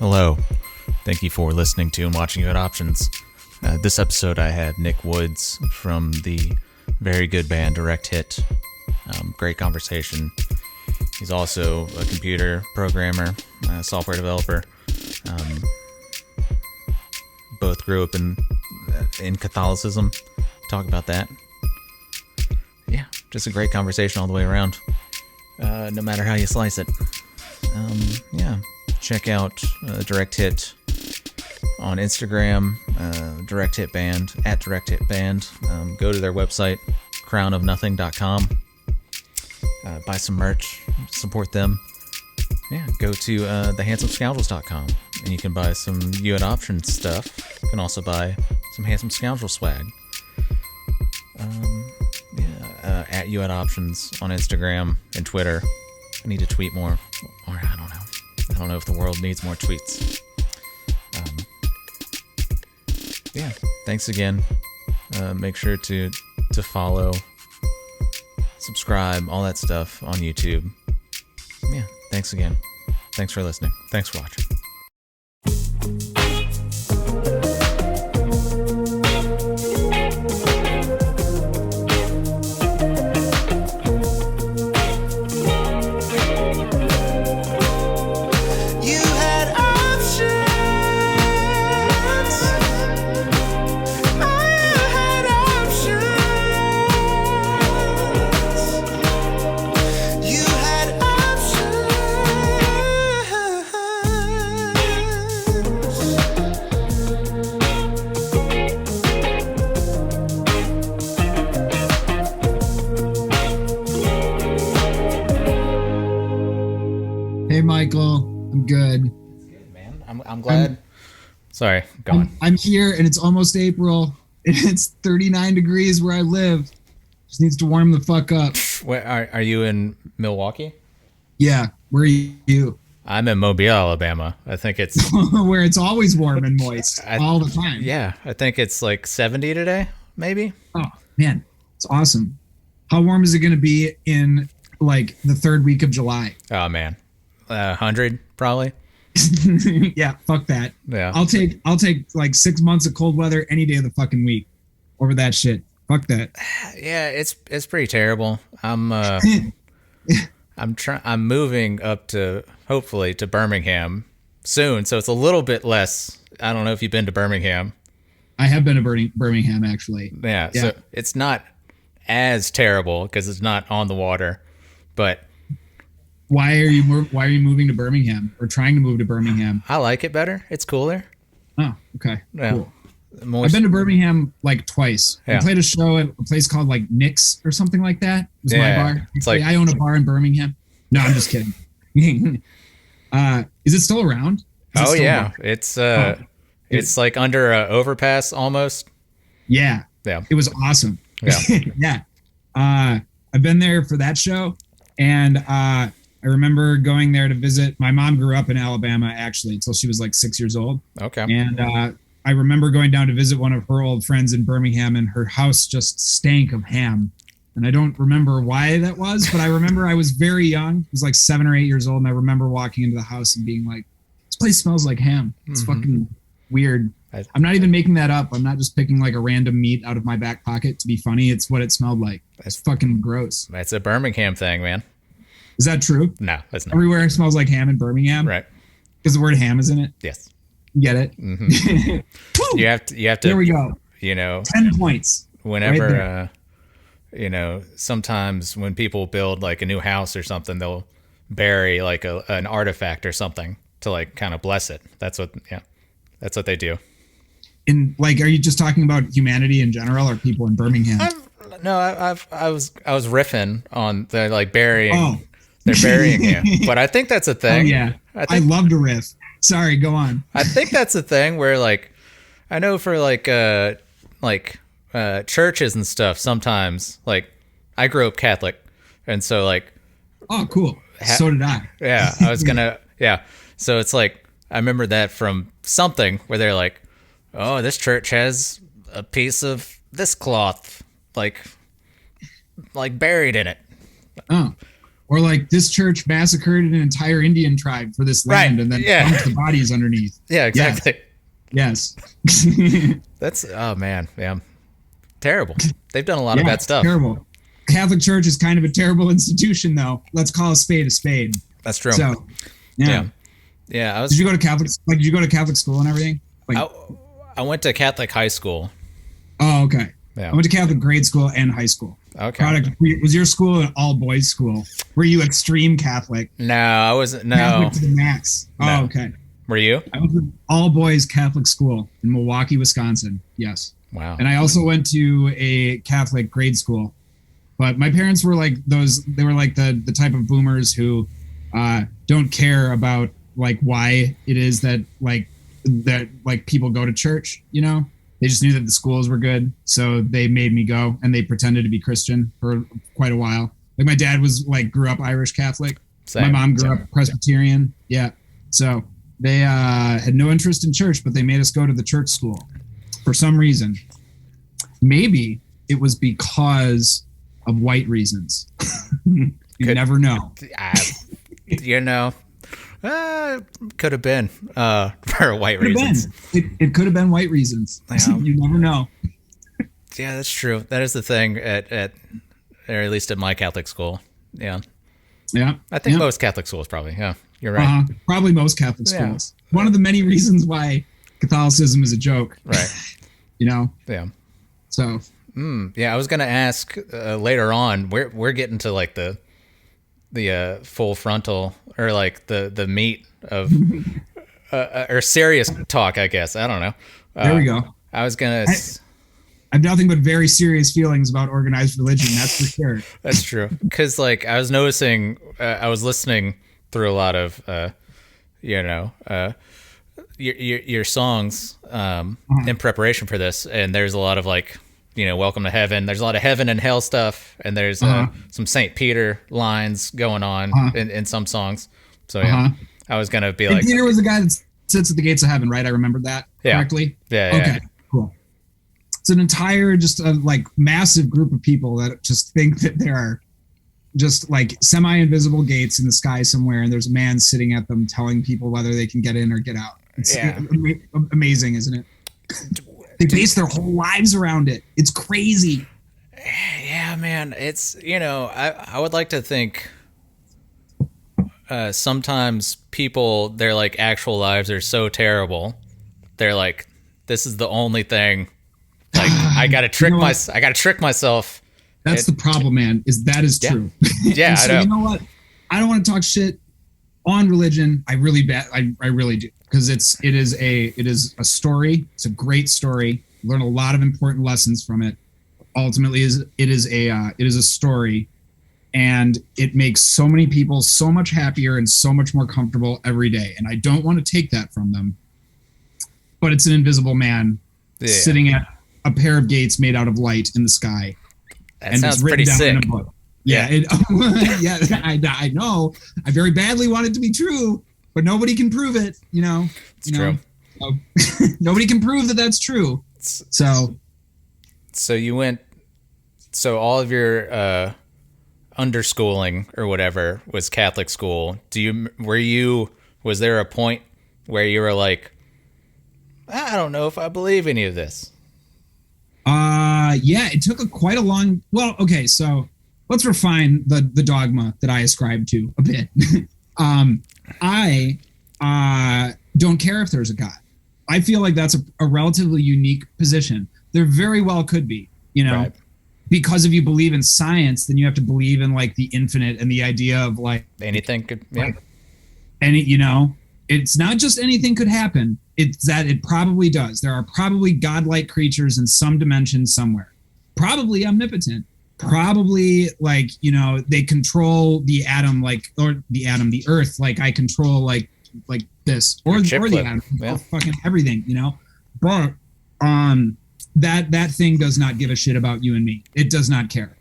Hello. Thank you for listening to and watching Youhadoptions. This episode I had Nick Woods from the very good band Direct Hit. Great conversation. He's also a computer programmer, software developer. Both grew up in Catholicism. Talk about that. Yeah, just a great conversation all the way around. No matter how you slice it. Yeah, check out Direct Hit on Instagram, Direct Hit Band, at Direct Hit Band. Go to their website, crownofnothing.com. Buy some merch, support them. Yeah, go to thehandsomescoundrels.com and you can buy some YouHadoptions stuff. You can also buy some Handsome Scoundrel swag. At YouHadoptions on Instagram and Twitter. I need to tweet more, or I don't know. I don't know if the world needs more tweets. Yeah, thanks again. Make sure to follow, subscribe, all that stuff on YouTube. Yeah, thanks again. Thanks for listening. Thanks for watching. Michael, I'm good. It's good, man. I'm glad. Sorry, go on. I'm here, and it's almost April, and it's 39 degrees where I live. Just needs to warm the fuck up. Where are you in Milwaukee? Yeah, where are you? I'm in Mobile, Alabama. I think it's where it's always warm and moist all the time. Yeah, I think it's like 70 today, maybe. Oh man, it's awesome. How warm is it going to be in like the third week of July? Oh man. 100 probably. Yeah, fuck that. Yeah, I'll take like 6 months of cold weather any day of the fucking week over that shit. Fuck that. Yeah, it's pretty terrible. I'm moving up to hopefully to Birmingham soon, so it's a little bit less. I don't know if you've been to Birmingham. I have been to Birmingham actually. Yeah, so it's not as terrible because it's not on the water, but. Why are you moving to Birmingham or trying to move to Birmingham? I like it better. It's cooler. Oh, okay. Yeah. Cool. I've been to Birmingham like twice. Yeah. I played a show at a place called like Nick's or something like that. It was my bar. It's like, I own a bar in Birmingham. No, I'm just kidding. Is it still around? Oh yeah, it's like under an overpass almost. Yeah. Yeah. It was awesome. Yeah. Yeah. I've been there for that show, and I remember going there to visit. My mom grew up in Alabama, actually, until she was like 6 years old. Okay. And I remember going down to visit one of her old friends in Birmingham, and her house just stank of ham. And I don't remember why that was, but I remember I was very young. I was like 7 or 8 years old, and I remember walking into the house and being like, this place smells like ham. It's fucking weird. I'm not even making that up. I'm not just picking like a random meat out of my back pocket to be funny. It's what it smelled like. It's fucking gross. That's a Birmingham thing, man. Is that true? No, that's not. Everywhere smells like ham in Birmingham? Right. Because the word ham is in it? Yes. You get it? Mm-hmm. You have to. There we go. 10 points. Whenever, right sometimes when people build like a new house or something, they'll bury like an artifact or something to like kind of bless it. That's what they do. In like, are you just talking about humanity in general or people in Birmingham? I was riffing on the like burying. Oh. They're burying him, but I think that's a thing. Oh yeah, I love to riff. Sorry, go on. I think that's a thing where like, I know for like churches and stuff. Sometimes like, I grew up Catholic, and so like. Oh, cool. So did I. Yeah, I was gonna. Yeah, so it's like I remember that from something where they're like, "Oh, this church has a piece of this cloth, like buried in it." Oh. Or like this church massacred an entire Indian tribe for this land and then dumped the bodies underneath. Yeah, exactly. Yes. That's, oh man, yeah. Terrible. They've done a lot of bad stuff. Terrible. Catholic Church is kind of a terrible institution, though. Let's call a spade a spade. That's true. So, yeah. Did you go to Catholic? Like, did you go to Catholic school and everything? Like, I went to Catholic high school. Oh, okay. Yeah. I went to Catholic grade school and high school. Okay. Was your school an all boys school? Were you extreme Catholic? No, I wasn't. No. Catholic to the max. No. Oh, okay. Were you? I went to all boys Catholic school in Milwaukee, Wisconsin. Yes. Wow. And I also went to a Catholic grade school. But my parents were like they were like the type of boomers who don't care about like why it is that people go to church, you know? They just knew that the schools were good, so they made me go, and they pretended to be Christian for quite a while. Like my dad grew up Irish Catholic. Same. My mom grew up Presbyterian. Yeah. So they had no interest in church, but they made us go to the church school for some reason. Maybe it was because of white reasons. You never know. Could have been for white reasons. It could have been white reasons. You never know. Yeah, that's true. That is the thing at or at least at my Catholic school. Yeah. Yeah. I think most Catholic schools probably. Yeah, you're right. Probably most Catholic schools. One of the many reasons why Catholicism is a joke. Right. You know? Yeah. So. Yeah, I was going to ask later on, we're getting to like the full frontal or like the meat of or serious talk, I guess. I don't know. There we go. I was going to... I have nothing but very serious feelings about organized religion. That's for sure. That's true. Because like I was noticing, I was listening through a lot of, your songs in preparation for this, and there's a lot of like, Welcome to Heaven. There's a lot of heaven and hell stuff, and there's some St. Peter lines going on in some songs. So I was gonna be like, Peter was the guy that sits at the gates of heaven, right? I remembered that correctly. Yeah. Okay. Cool. It's an entire massive group of people that just think that there are just like semi-invisible gates in the sky somewhere, and there's a man sitting at them telling people whether they can get in or get out. It's amazing, isn't it? They base their whole lives around it. It's crazy. Yeah, man. It's, I would like to think sometimes people, their like actual lives are so terrible. They're like, this is the only thing. Like, I got to trick myself. That's the problem, man, is true. Yeah, so, I know. You know what? I don't want to talk shit on religion. I really do. Because it is a story. It's a great story. Learn a lot of important lessons from it. Ultimately, it is a story, and it makes so many people so much happier and so much more comfortable every day. And I don't want to take that from them. But it's an invisible man sitting at a pair of gates made out of light in the sky. That sounds pretty sick. In a book. Yeah, I know. I very badly want it to be true. But nobody can prove it, It's true. So, nobody can prove that that's true. So you went. So all of your underschooling or whatever was Catholic school. Was there a point where you were like, I don't know if I believe any of this? Yeah, it took quite a long. Well, okay, so let's refine the dogma that I ascribe to a bit. I don't care if there's a God. I feel like that's a relatively unique position. There very well could be, right. Because if you believe in science, then you have to believe in like the infinite and the idea of like anything could, it's not just anything could happen. It's that it probably does. There are probably godlike creatures in some dimension somewhere, probably omnipotent. Probably they control the atom, the earth, like I control like this or the atom, or fucking everything, But that thing does not give a shit about you and me. It does not care,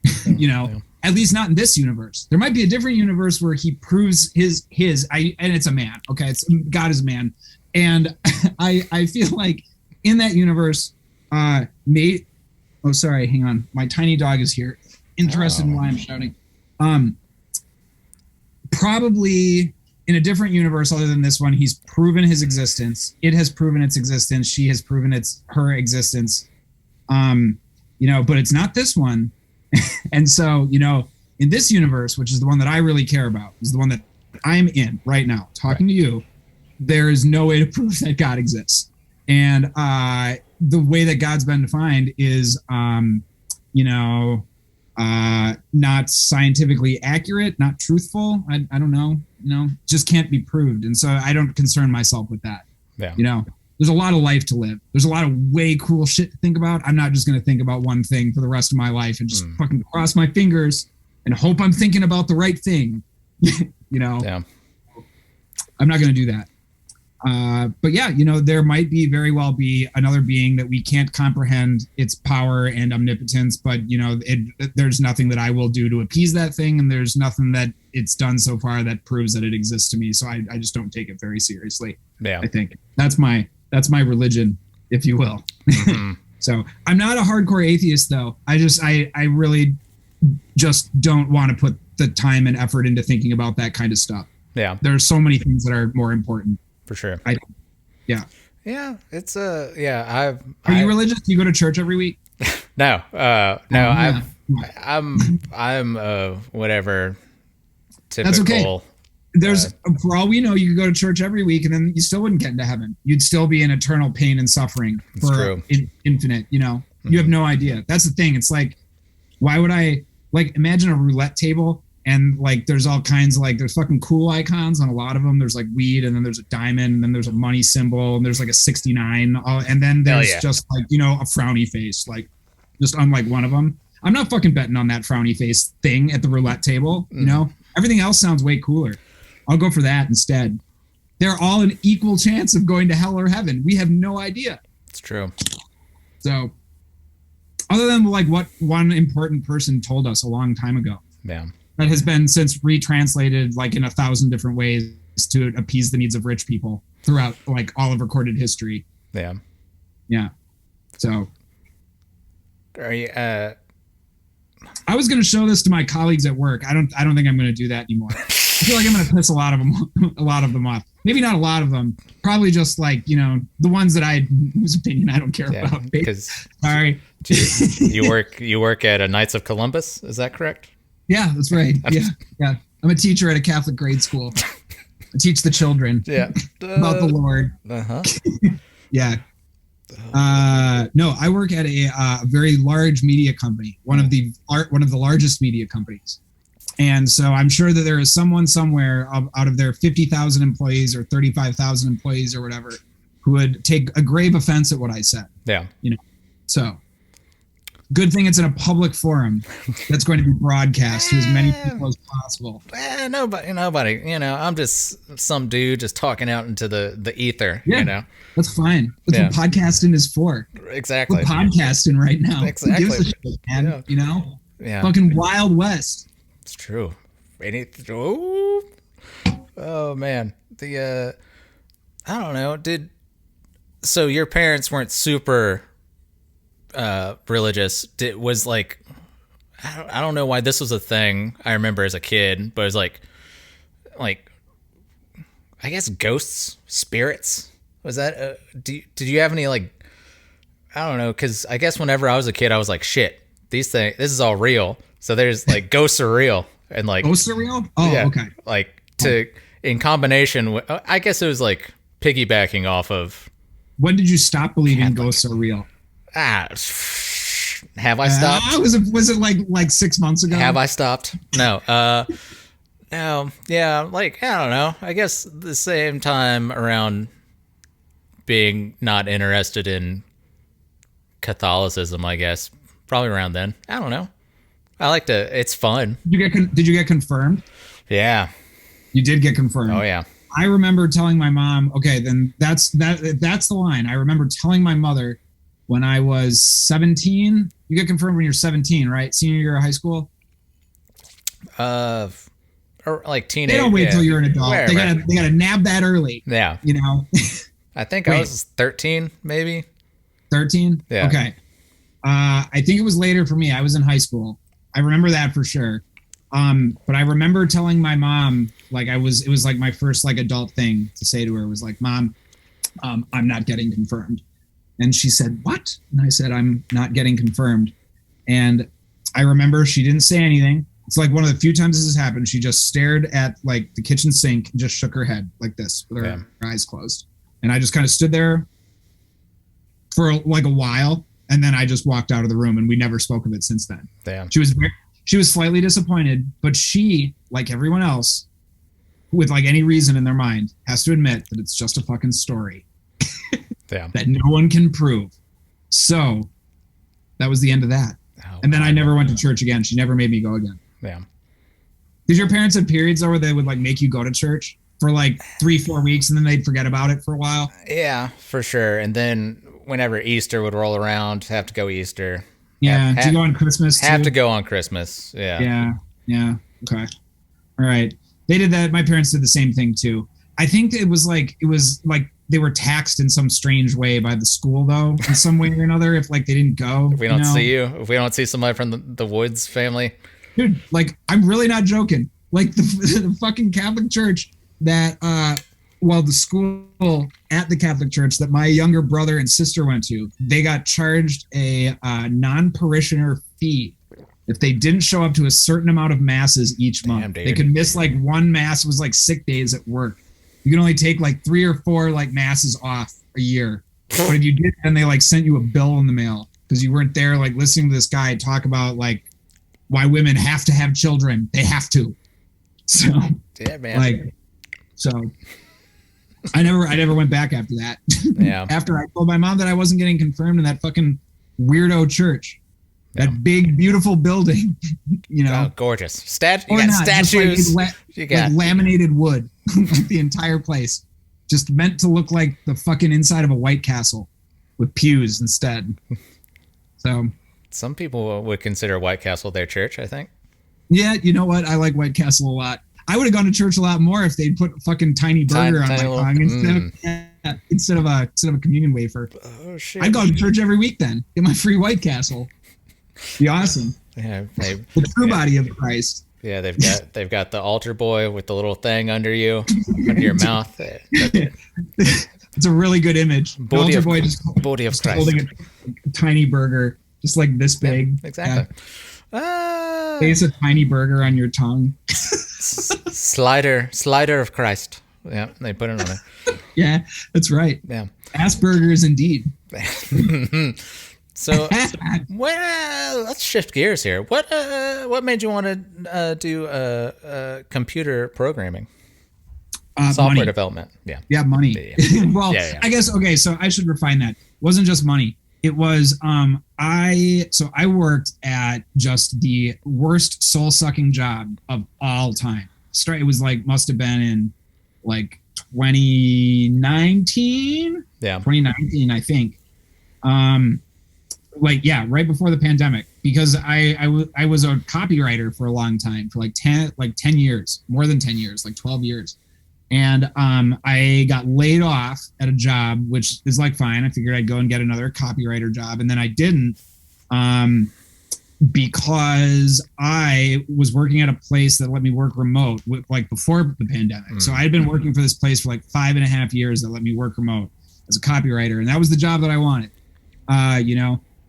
At least not in this universe. There might be a different universe where he proves and it's a man. Okay, it's God is a man, and I feel like in that universe, oh, sorry, hang on, my tiny dog is here. Interested in why I'm shouting. probably in a different universe other than this one, he's proven his existence. It has proven its existence. She has proven her existence. But it's not this one. And so, in this universe, which is the one that I really care about, is the one that I'm in right now, talking to you, there is no way to prove that God exists. And the way that God's been defined is, not scientifically accurate, not truthful. I don't know, just can't be proved. And so I don't concern myself with that. Yeah. There's a lot of life to live. There's a lot of way cool shit to think about. I'm not just going to think about one thing for the rest of my life and just fucking cross my fingers and hope I'm thinking about the right thing. Yeah. I'm not going to do that. But yeah, there might very well be another being that we can't comprehend its power and omnipotence, but there's nothing that I will do to appease that thing. And there's nothing that it's done so far that proves that it exists to me. So I just don't take it very seriously. Yeah. I think that's my religion, if you will. Mm-hmm. So I'm not a hardcore atheist though. I really just don't want to put the time and effort into thinking about that kind of stuff. Yeah. There are so many things that are more important. For sure. Yeah. It's are you religious? Do you go to church every week? No. I'm whatever typical. That's okay. There's for all we know, you could go to church every week and then you still wouldn't get into heaven. You'd still be in eternal pain and suffering for infinite, You have no idea. That's the thing. It's like, why would I imagine a roulette table and there's all kinds of there's fucking cool icons on a lot of them. There's weed, and then there's a diamond, and then there's a money symbol, and there's a 69, and then there's just a frowny face, just unlike one of them. I'm not fucking betting on that frowny face thing at the roulette table. Everything else sounds way cooler. I'll go for that instead. They're all an equal chance of going to hell or heaven. We have no idea. It's true. So, other than what one important person told us a long time ago. Yeah. That has been since retranslated in 1,000 different ways to appease the needs of rich people throughout all of recorded history. Yeah. Yeah. So. Are you? I was going to show this to my colleagues at work. I don't think I'm going to do that anymore. I feel like I'm going to piss a lot of them off. Maybe not a lot of them. Probably just the ones that whose opinion I don't care about. Because sorry. you work at a Knights of Columbus. Is that correct? Yeah, that's right. Yeah. I'm a teacher at a Catholic grade school. I teach the children about the Lord. Uh-huh. Yeah. No, I work at a very large media company, one of the largest media companies. And so I'm sure that there is someone somewhere out of their 50,000 employees or 35,000 employees or whatever who would take a grave offense at what I said. Yeah. So good thing it's in a public forum that's going to be broadcast to as many people as possible. Nobody. I'm just some dude just talking out into the ether. Yeah, that's fine. That's what podcasting is for. Exactly. We're podcasting right now. Exactly. Who gives a shit, man? Yeah. Fucking Wild West. It's true. Oh man. I don't know. So your parents weren't super religious? I don't know why this was a thing I remember as a kid, but it was like I guess ghosts, spirits. Was that did you have any I don't know, because I guess whenever I was a kid I was like, shit, this is all real. So there's ghosts are real, and ghosts are real. Oh, yeah, okay. In combination with, I guess it was piggybacking off of. When did you stop believing ghosts are real? Have I stopped? Was it like 6 months ago? Have I stopped? No. No. Yeah. I don't know. I guess the same time around being not interested in Catholicism, I guess. Probably around then. I don't know. It's fun. Did you get confirmed? Yeah. You did get confirmed. Oh yeah. I remember telling my mom, okay, then that's the line. I remember telling my mother when I was 17. You get confirmed when you're 17, right? Senior year of high school? Or teenage. They don't wait till you're an adult. They gotta nab that early. Yeah. I think I was 13, maybe. 13? Yeah. Okay. I think it was later for me. I was in high school. I remember that for sure. But I remember telling my mom, like it was like my first like adult thing to say to her was like, Mom, I'm not getting confirmed. And she said, what? And I said, I'm not getting confirmed. And I remember she didn't say anything. It's like one of the few times this has happened. She just stared at like the kitchen sink and just shook her head like this with her eyes closed. And I just kind of stood there for like a while. And then I just walked out of the room and we never spoke of it since then. Damn. She was slightly disappointed, but she, like everyone else, with like any reason in their mind, has to admit that it's just a fucking story that no one can prove. So that was the end of that. Oh, and then I never went to church again. She never made me go again. Yeah. Did your parents have periods though where they would like make you go to church for like 3-4 weeks and then they'd forget about it for a while? Yeah, for sure. And then whenever Easter would roll around, have to go Easter. Yeah. Did you go on Christmas too? Have to go on Christmas. Yeah. Yeah. Okay. All right. They did that. My parents did the same thing too. I think it was like they were taxed in some strange way by the school though, in some way or another. If like they didn't go, if we don't see you, if we don't see somebody from the Woods family, dude, like I'm really not joking. Like the fucking Catholic church that, the school at the Catholic church that my younger brother and sister went to, they got charged a non-parishioner fee if they didn't show up to a certain amount of masses each month. They could miss like one mass. It was like sick days at work. You can only take like 3 or 4 like masses off a year. But if you did, then they like sent you a bill in the mail because you weren't there like listening to this guy talk about like why women have to have children. They have to. So yeah, man. Like, so I never went back after that. Yeah. After I told my mom that I wasn't getting confirmed in that fucking weirdo church. That big, beautiful building, you know. Oh, gorgeous. You got statues. You got laminated wood, like the entire place. Just meant to look like the fucking inside of a White Castle with pews instead. So some people would consider White Castle their church, I think. Yeah, you know what? I like White Castle a lot. I would have gone to church a lot more if they'd put a fucking tiny burger on my tongue instead of a communion wafer. Oh shit! I'd go to church every week then. Get my free White Castle. Be awesome. Yeah, the true body of Christ. Yeah, they've got the altar boy with the little thing under under your mouth. It's a really good image. Body of Christ. Holding a tiny burger, just like this big. Yeah, exactly. Place a tiny burger on your tongue. Slider of Christ. Yeah, they put it on there. Yeah, that's right. Yeah, Asperger's indeed. So, let's shift gears here. What made you want to do computer programming, software money. Development? Yeah, money. Yeah. Well, yeah. I guess okay. So I should refine that. It wasn't just money. It was I worked at just the worst soul sucking job of all time. It was like must have been in like 2019. Yeah, 2019, I think. Right before the pandemic, because I was a copywriter for a long time, for like 10 years, more than 10 years, like 12 years. And I got laid off at a job, which is like fine. I figured I'd go and get another copywriter job. And then I didn't because I was working at a place that let me work remote before the pandemic. So I had been working for this place for like 5.5 years that let me work remote as a copywriter. And that was the job that I wanted,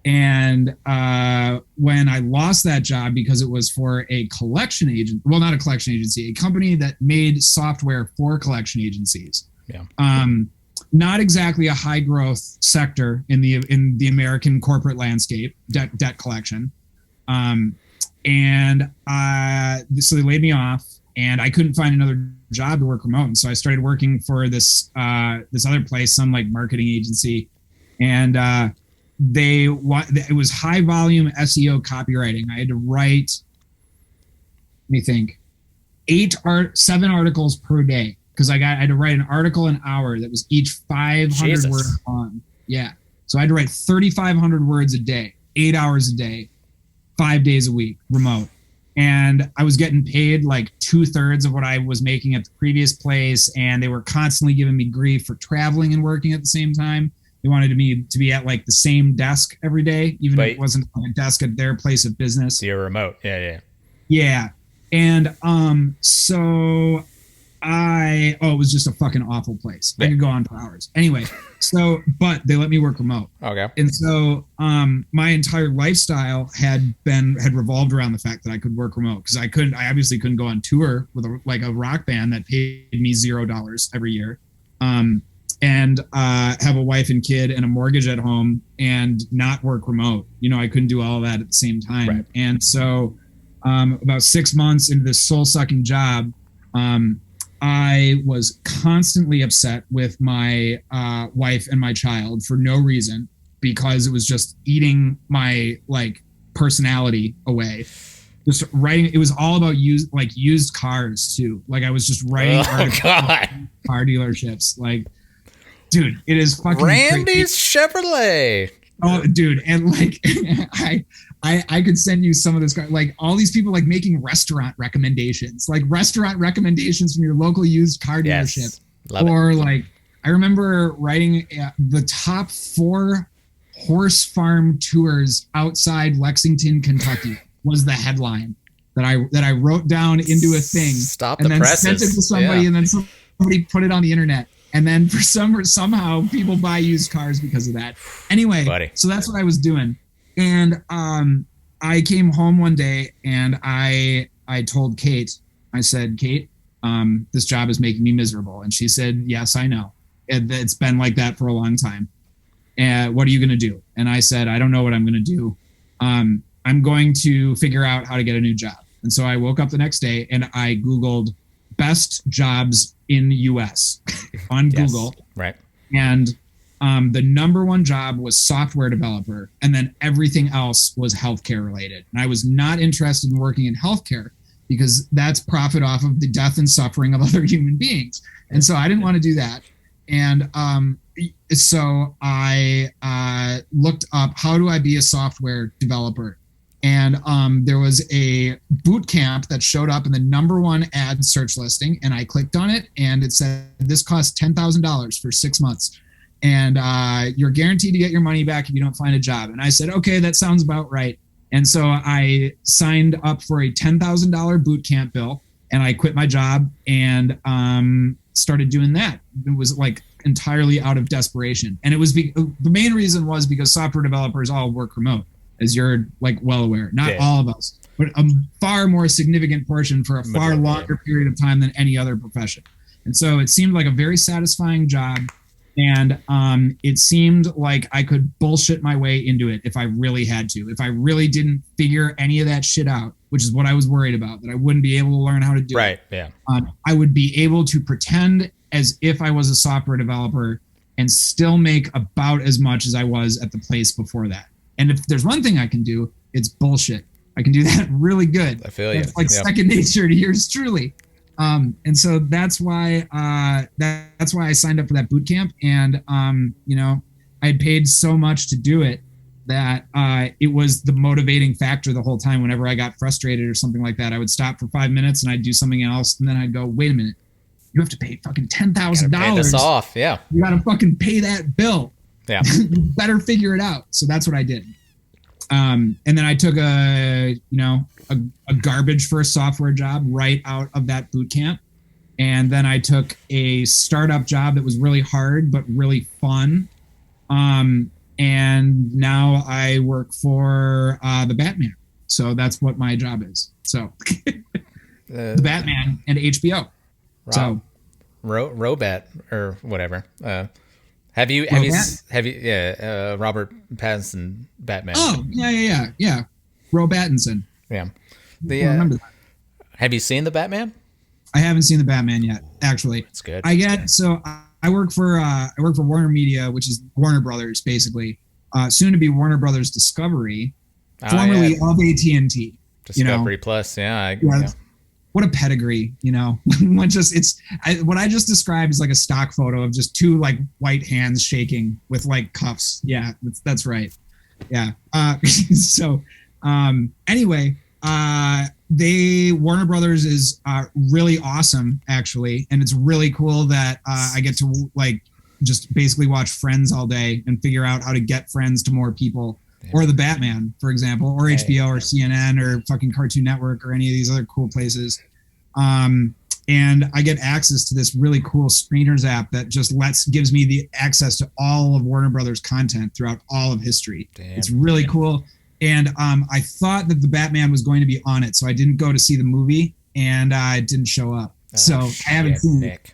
And when I lost that job because it was for a collection agent, well, not a collection agency, a company that made software for collection agencies. Yeah. Not exactly a high growth sector in the American corporate landscape, debt collection. So they laid me off, and I couldn't find another job to work remote. And so I started working for this other place, some like marketing agency, and it was high volume SEO copywriting. I had to write, let me think, 7 articles per day, because I had to write an article an hour that was each 500 words long. Yeah. So I had to write 3,500 words a day, 8 hours a day, 5 days a week, remote. And I was getting paid like 2/3 of what I was making at the previous place. And they were constantly giving me grief for traveling and working at the same time. They wanted me to be at like the same desk every day, even if it wasn't a desk at their place of business. So you're remote. Yeah. Yeah. And so it was just a fucking awful place. I could go on for hours. Anyway, but they let me work remote. Okay. And so my entire lifestyle had revolved around the fact that I could work remote, because I obviously couldn't go on tour with a rock band that paid me $0 every year. And have a wife and kid and a mortgage at home and not work remote. I couldn't do all of that at the same time. Right. And so about 6 months into this soul-sucking job, I was constantly upset with my wife and my child for no reason, because it was just eating my personality away. Just writing, it was all about used cars too. I was just writing car dealerships. Dude, it is fucking Randy's Chevrolet. Oh, dude, and I could send you some of this. All these people making restaurant recommendations, from your local used car dealership. Yes, love it. I remember writing the top 4 horse farm tours outside Lexington, Kentucky was the headline that I wrote down into a thing. Stop and the then presses. sent it to somebody, and then somebody put it on the internet. And then somehow people buy used cars because of that. Anyway, So that's what I was doing. And I came home one day and I told Kate, I said, Kate, this job is making me miserable. And she said, yes, I know. It's been like that for a long time. And what are you going to do? And I said, I don't know what I'm going to do. I'm going to figure out how to get a new job. And so I woke up the next day and I Googled best jobs in the US on Google. Right. And the number one job was software developer. And then everything else was healthcare related. And I was not interested in working in healthcare because that's profit off of the death and suffering of other human beings. And so I didn't want to do that. And so I looked up, how do I be a software developer? And there was a boot camp that showed up in the number one ad search listing. And I clicked on it and it said, this costs $10,000 for 6 months. And you're guaranteed to get your money back if you don't find a job. And I said, okay, that sounds about right. And so I signed up for a $10,000 boot camp bill and I quit my job and started doing that. It was entirely out of desperation. And it was the main reason was because software developers all work remote, as you're well aware. Not all of us, but a far more significant portion for a far longer period of time than any other profession. And so it seemed like a very satisfying job. And it seemed like I could bullshit my way into it if I really had to. If I really didn't figure any of that shit out, which is what I was worried about, that I wouldn't be able to learn how to do it. Right, yeah. I would be able to pretend as if I was a software developer and still make about as much as I was at the place before that. And if there's one thing I can do, it's bullshit. I can do that really good. I feel you. It's second nature to yours truly. And so that's why I signed up for that boot camp. And I had paid so much to do it that it was the motivating factor the whole time. Whenever I got frustrated or something like that, I would stop for 5 minutes and I'd do something else, and then I'd go, wait a minute, you have to pay fucking $10,000. Pay this off, yeah. You got to fucking pay that bill. Yeah. You better figure it out. So that's what I did. And then I took a garbage first software job right out of that boot camp. And then I took a startup job that was really hard, but really fun. And now I work for the Batman. So that's what my job is. So the Batman and HBO. Robat or whatever. Have you Robert Pattinson Batman? Oh, yeah. Robattinson. Yeah. I remember that. Have you seen the Batman? I haven't seen the Batman yet, actually. It's good. I work for Warner Media, which is Warner Brothers, basically. Soon to be Warner Brothers Discovery, formerly of AT&T. Discovery Plus, yeah. What a pedigree, what I just described is like a stock photo of just two white hands shaking with cuffs. Yeah, that's right. Yeah. Anyway, Warner Brothers is really awesome, actually, and it's really cool that I get to just basically watch Friends all day and figure out how to get Friends to more people. or the Batman, for example, or HBO or CNN or fucking Cartoon Network or any of these other cool places. And I get access to this really cool screeners app that just gives me the access to all of Warner Brothers content throughout all of history. Damn. It's really cool. And I thought that the Batman was going to be on it, so I didn't go to see the movie, and it didn't show up. So I haven't seen it.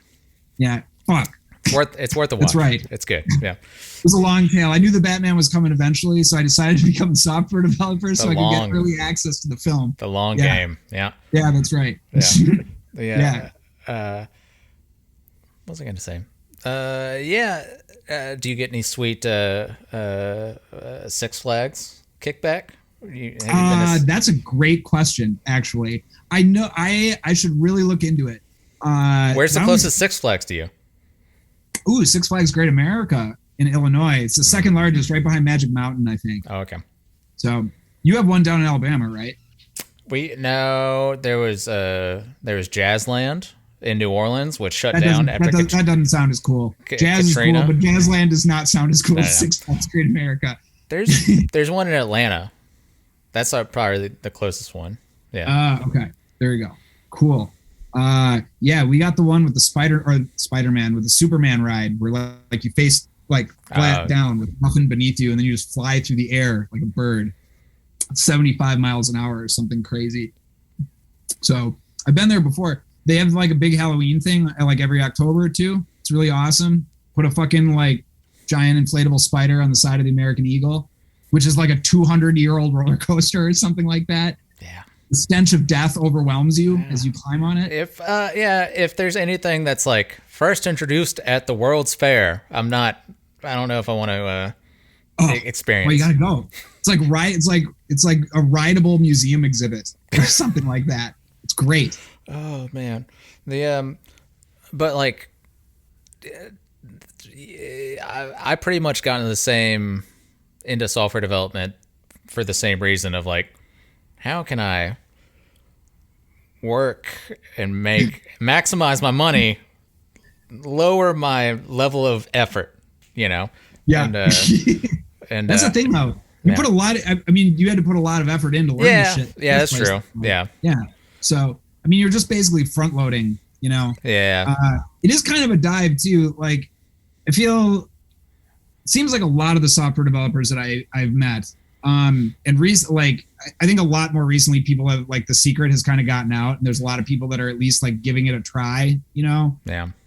Yeah, fuck. It's worth a watch. That's right. It's good. Yeah. It was a long tail. I knew the Batman was coming eventually, so I decided to become a software developer so I could get early access to the film. The long game. Yeah. Yeah, that's right. Yeah. What was I going to say? Do you get any sweet Six Flags kickback? That's a great question, actually. I know I should really look into it. Where's the closest Six Flags to you? Ooh, Six Flags Great America in Illinois. It's the second largest, right behind Magic Mountain, I think. Oh, okay. So you have one down in Alabama, right? There was Jazzland in New Orleans, which shut down. That doesn't sound as cool. Jazz Katrina. is cool, but Jazzland does not sound as cool as Six Flags Great America. There's one in Atlanta. That's probably the closest one. Yeah. Okay. There you go. Cool. We got the one with the Spider-Man with the Superman ride where like you face like flat down with nothing beneath you, and then you just fly through the air like a bird, 75 miles an hour or something crazy. So I've been there before. They have like a big Halloween thing like every October or two. It's really awesome. Put a fucking like giant inflatable spider on the side of the American Eagle, which is like a 200-year-old roller coaster or something like that. Yeah. The stench of death overwhelms you as you climb on it. If there's anything that's like first introduced at the World's Fair, I don't know if I want to experience. Well, you gotta go. It's like a rideable museum exhibit or something like that. It's great. Oh man, but like, I pretty much got into software development for the same reason of like, how can I work and maximize my money, lower my level of effort, Yeah. And that's the thing though. You put a lot you had to put a lot of effort in to learn this shit. Yeah, that's true. Yeah. So, you're just basically front loading, Yeah. It is kind of a dive too. Like, I feel it seems like a lot of the software developers that I've met, I think a lot more recently people have like The Secret has kind of gotten out, and there's a lot of people that are at least like giving it a try, Yeah.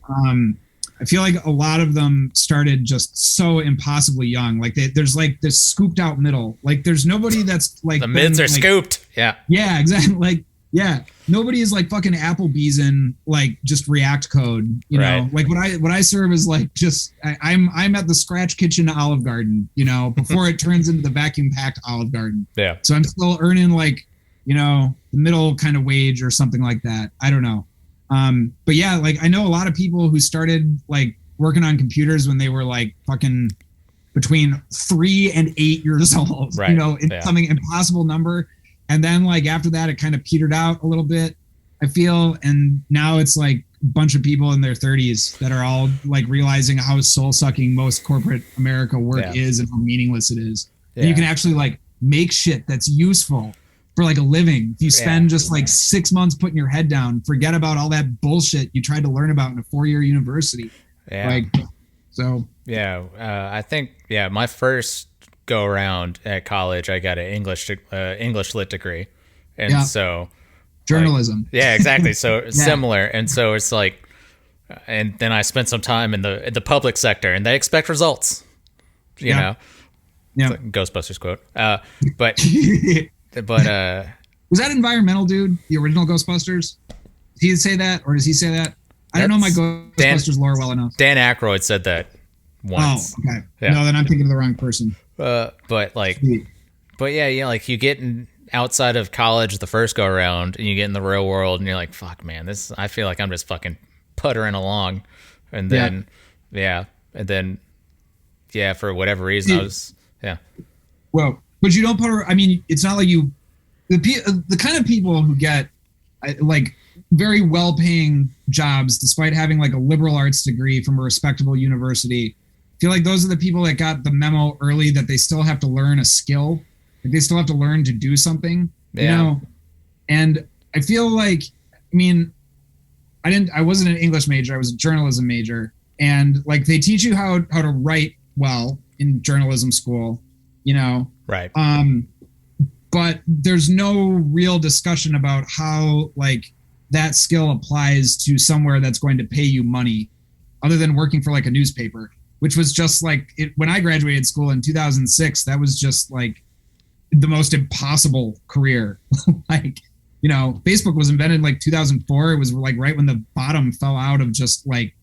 I feel like a lot of them started just so impossibly young. Like there's like this scooped out middle. Like there's nobody that's like the mids are scooped. Yeah. Yeah, exactly. Like, yeah, nobody is like fucking Applebee's in like just React code, know. Like what I serve is like just I'm at the Scratch Kitchen Olive Garden, before it turns into the vacuum packed Olive Garden. Yeah. So I'm still earning like, the middle kind of wage or something like that. I don't know. But yeah, like I know a lot of people who started like working on computers when they were like fucking between 3 and 8 years old, something impossible number. And then like after that, it kind of petered out a little bit, I feel. And now it's like a bunch of people in their 30s that are all like realizing how soul sucking most corporate America work is and how meaningless it is. Yeah. And you can actually like make shit that's useful for like a living. If you spend just like 6 months putting your head down, forget about all that bullshit you tried to learn about in a 4-year university. Yeah. I think my first go around at college, I got an English lit degree, and so journalism. Like, exactly. So similar, and so it's like, and then I spent some time in the public sector, and they expect results. You know. Yeah. Like Ghostbusters quote. But. Was that environmental dude, the original Ghostbusters? Did he say that, or does he say that? I don't know my Ghostbusters lore well enough. Dan Aykroyd said that once. Oh, okay. Yeah. No, then I'm thinking of the wrong person. Like you get outside of college the first go around, and you get in the real world, and you're like, fuck, man, I feel like I'm just fucking puttering along, and then for whatever reason, I was Well. But you don't it's not like the kind of people who get like very well-paying jobs despite having like a liberal arts degree from a respectable university feel like those are the people that got the memo early that they still have to learn a skill. Like they still have to learn to do something, you know? And I feel like, I mean, I wasn't an English major. I was a journalism major. And like they teach you how to write well in journalism school, you know? Right. But there's no real discussion about how like that skill applies to somewhere that's going to pay you money other than working for like a newspaper, which was just like when I graduated school in 2006, that was just like the most impossible career. Like, you know, Facebook was invented in like 2004. It was like right when the bottom fell out of just like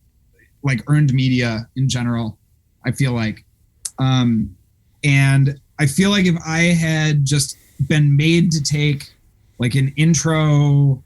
earned media in general, I feel like. And I feel like if I had just been made to take like an intro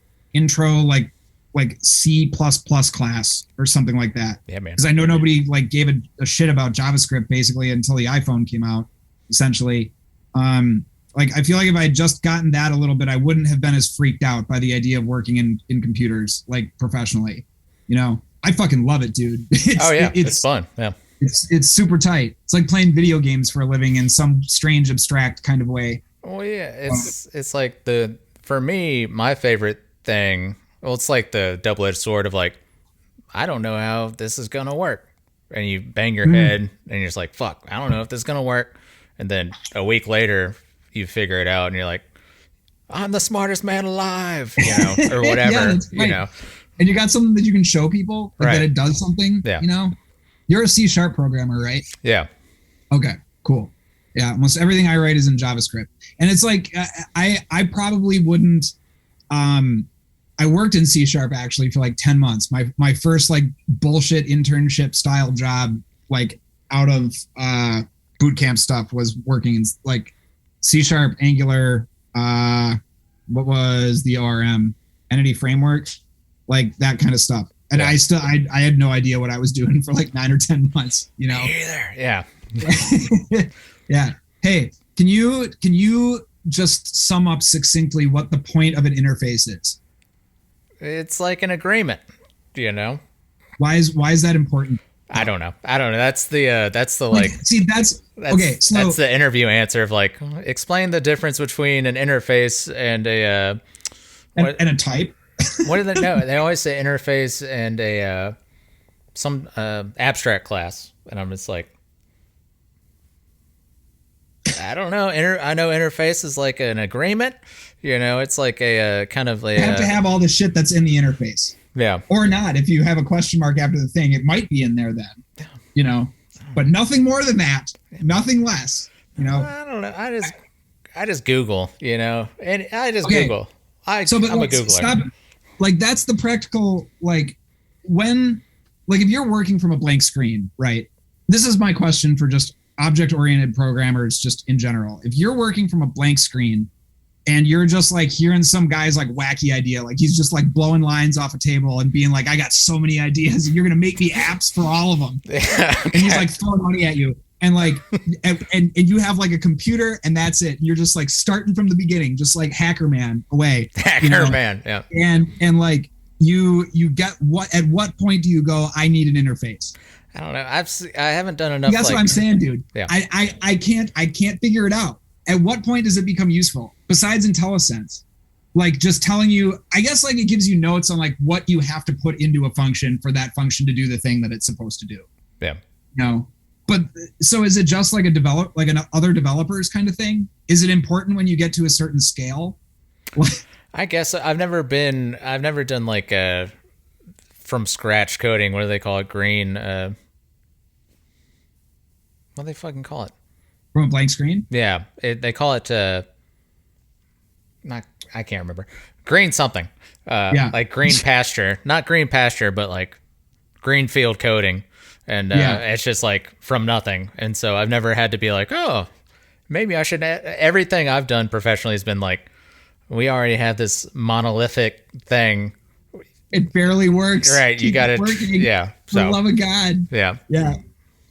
like C++ class or something like that. Yeah, man. Because I know nobody like gave a shit about JavaScript basically until the iPhone came out, essentially. Like I feel like if I had just gotten that a little bit, I wouldn't have been as freaked out by the idea of working in computers like professionally. You know, I fucking love it, dude. It's fun. Yeah. It's super tight. It's like playing video games for a living in some strange abstract kind of way. Well, yeah, it's like for me, my favorite thing, well, it's like the double-edged sword of like, I don't know how this is going to work. And you bang your head and you're just like, fuck, I don't know if this is going to work. And then a week later, you figure it out and you're like, I'm the smartest man alive, you know, or whatever, you know. And you got something that you can show people like that it does something, you know. You're a C# programmer, right? Yeah. Okay, cool. Yeah, almost everything I write is in JavaScript. And it's like, I probably wouldn't, I worked in C# actually for like 10 months. My first like bullshit internship style job, like out of boot camp stuff was working in like C#, Angular, what was the ORM, Entity Framework, like that kind of stuff. And I had no idea what I was doing for like 9 or 10 months, you know? Me either. Yeah. Yeah. Hey, can you just sum up succinctly what the point of an interface is? It's like an agreement, you know? Why is that important? I don't know. That's the like see, that's okay. So that's the interview answer of like, explain the difference between an interface and a a type. What do they know? They always say interface and a some abstract class, and I'm just like, I don't know. I know interface is like an agreement. You know, it's like a kind of a. You have to have all the shit that's in the interface. Yeah. Or not. If you have a question mark after the thing, it might be in there then. You know, but nothing more than that. Nothing less. You know. I don't know. I just Google. You know, and I just Google. I'm a Googler. Stop. Like that's the practical. Like when, like if you're working from a blank screen, right? This is my question for just object-oriented programmers, just in general. If you're working from a blank screen. And you're just like hearing some guy's like wacky idea, like he's just like blowing lines off a table and being like, I got so many ideas and you're going to make me apps for all of them. Okay. And he's like throwing money at you. And like, and you have like a computer and that's it. You're just like starting from the beginning, just like Hacker Man away. Man. Yeah. And like you get at what point do you go, I need an interface? I don't know. I haven't done enough. That's what I'm saying, dude. Yeah. I can't figure it out. At what point does it become useful besides IntelliSense? Like just telling you, I guess like it gives you notes on like what you have to put into a function for that function to do the thing that it's supposed to do. Yeah. You know, but so is it just like an other developers kind of thing? Is it important when you get to a certain scale? I guess I've never done like from scratch coding. What do they call it? Green. What do they fucking call it? From a blank screen? Yeah, they call it I can't remember. Green something. Like green pasture, not green pasture, but like green field coding, and it's just like from nothing. And so I've never had to be like, oh, maybe I should. Everything I've done professionally has been like, we already have this monolithic thing. It barely works. Right, you got it. Yeah. For the love of God. Yeah. Yeah.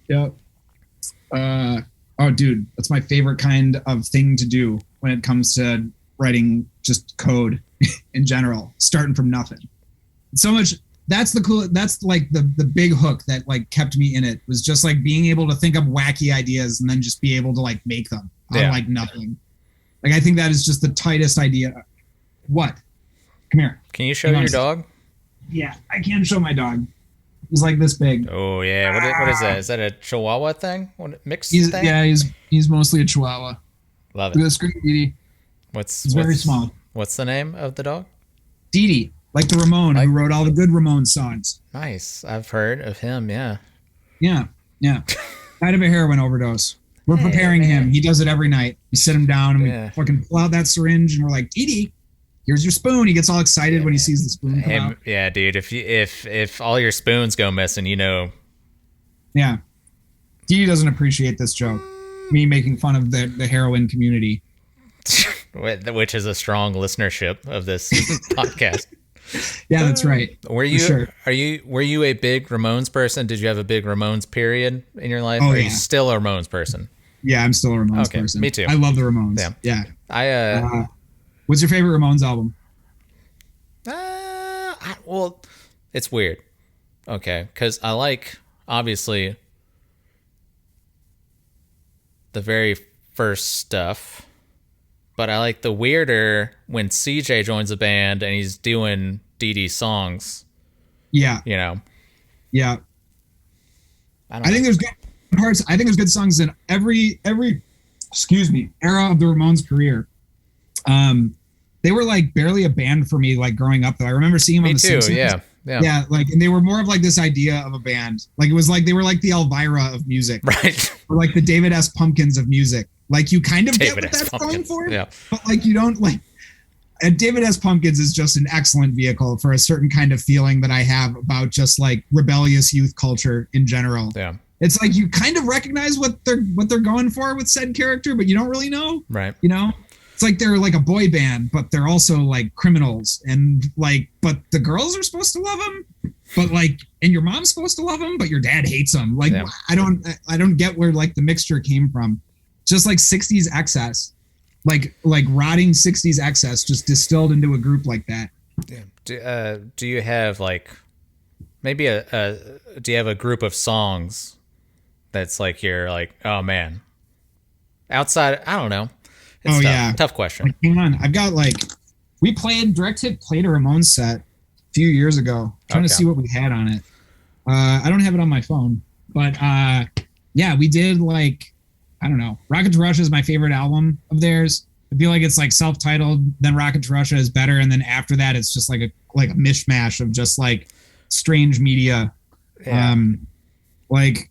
Yeah. Oh, dude, that's my favorite kind of thing to do when it comes to writing just code in general, starting from nothing. So much. that's the cool. That's like the big hook that like kept me in it, was just like being able to think of wacky ideas and then just be able to like make them on like nothing. Like I think that is just the tightest idea. What? Come here. Can you show your dog? Yeah, I can show my dog. He's like this big. Oh yeah, what is that? Is that a Chihuahua thing? Mixed thing? Yeah, he's mostly a Chihuahua. Love it. Look at the screen, Dee Dee. He's very small. What's the name of the dog? Dee Dee, like the Ramone who wrote all the good Ramones songs. Nice, I've heard of him. Yeah. Yeah. Died of a heroin overdose. We're preparing him. He does it every night. We sit him down and we fucking pull out that syringe and we're like, Dee Dee, here's your spoon. He gets all excited when he sees the spoon come out. Yeah, dude. If all your spoons go missing, you know. Yeah. Dee Dee doesn't appreciate this joke. Me making fun of the heroin community. Which is a strong listenership of this podcast. Yeah, that's right. Were you a big Ramones person? Did you have a big Ramones period in your life? Or are you still a Ramones person? Yeah, I'm still a Ramones person. Me too. I love the Ramones. Yeah. What's your favorite Ramones album? Well, it's weird. Okay, because I like, obviously, the very first stuff, but I like the weirder when CJ joins the band and he's doing Dee Dee songs. Yeah. You know? Yeah. I think there's good parts. I think there's good songs in every era of the Ramones career. They were like barely a band for me, like growing up though. I remember seeing them on The Simpsons. Yeah, like, and they were more of like this idea of a band. Like it was like they were like the Elvira of music, right? Or like the David S. Pumpkins of music. Like you kind of get what that's going for, but like you don't like. And David S. Pumpkins is just an excellent vehicle for a certain kind of feeling that I have about just like rebellious youth culture in general. Yeah, it's like you kind of recognize what they're going for with said character, but you don't really know, right? You know. It's like they're like a boy band, but they're also like criminals, and like, but the girls are supposed to love them, but like, and your mom's supposed to love them, but your dad hates them. Like, I don't get where like the mixture came from. Just like 60s excess, like rotting 60s excess, just distilled into a group like that. Do you have like maybe do you have a group of songs that's like you're like, oh man, outside? I don't know. It's tough. Yeah. Tough question. Like, hang on. I've got like, we played, Direct Hit played a Ramones set a few years ago. Trying to see what we had on it. I don't have it on my phone, but yeah, we did like, I don't know. Rocket to Russia is my favorite album of theirs. I feel like it's like self-titled, then Rocket to Russia is better, and then after that it's just like a mishmash of just like strange media. Yeah. Like,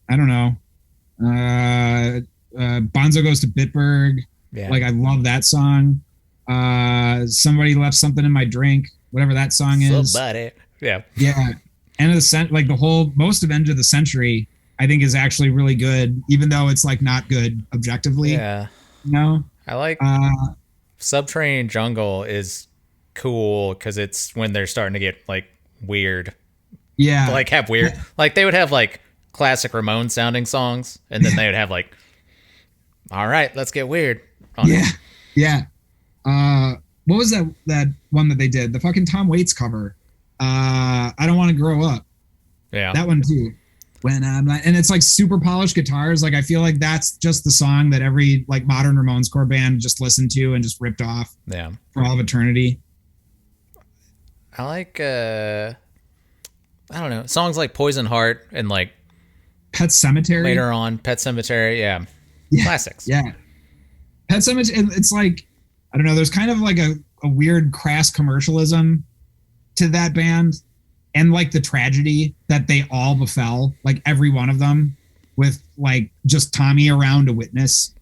I don't know. Bonzo Goes to Bitburg. Yeah. Like I love that song. Somebody Left Something in My Drink, whatever that song is. Somebody. Yeah. Yeah. End of the like most of End of the Century, I think is actually really good, even though it's like not good objectively. Yeah. You know? I like Subterranean Jungle is cool because it's when they're starting to get like weird. Yeah. Like have weird, like they would have like classic Ramones sounding songs, and then they would have like, all right, let's get weird. Yeah. What was that one that they did? The fucking Tom Waits cover. I Don't Want to Grow Up. Yeah. That one too. When I'm not, and it's like super polished guitars. Like I feel like that's just the song that every like modern Ramones core band just listened to and just ripped off. Yeah. For all of eternity. I like I don't know, songs like Poison Heart and like Pet Sematary. Later on, Pet Sematary. Yeah. Classics. Yeah. Pet Sematary, it's like, I don't know, there's kind of like a weird crass commercialism to that band, and like the tragedy that they all befell, like every one of them, with like just Tommy around to witness,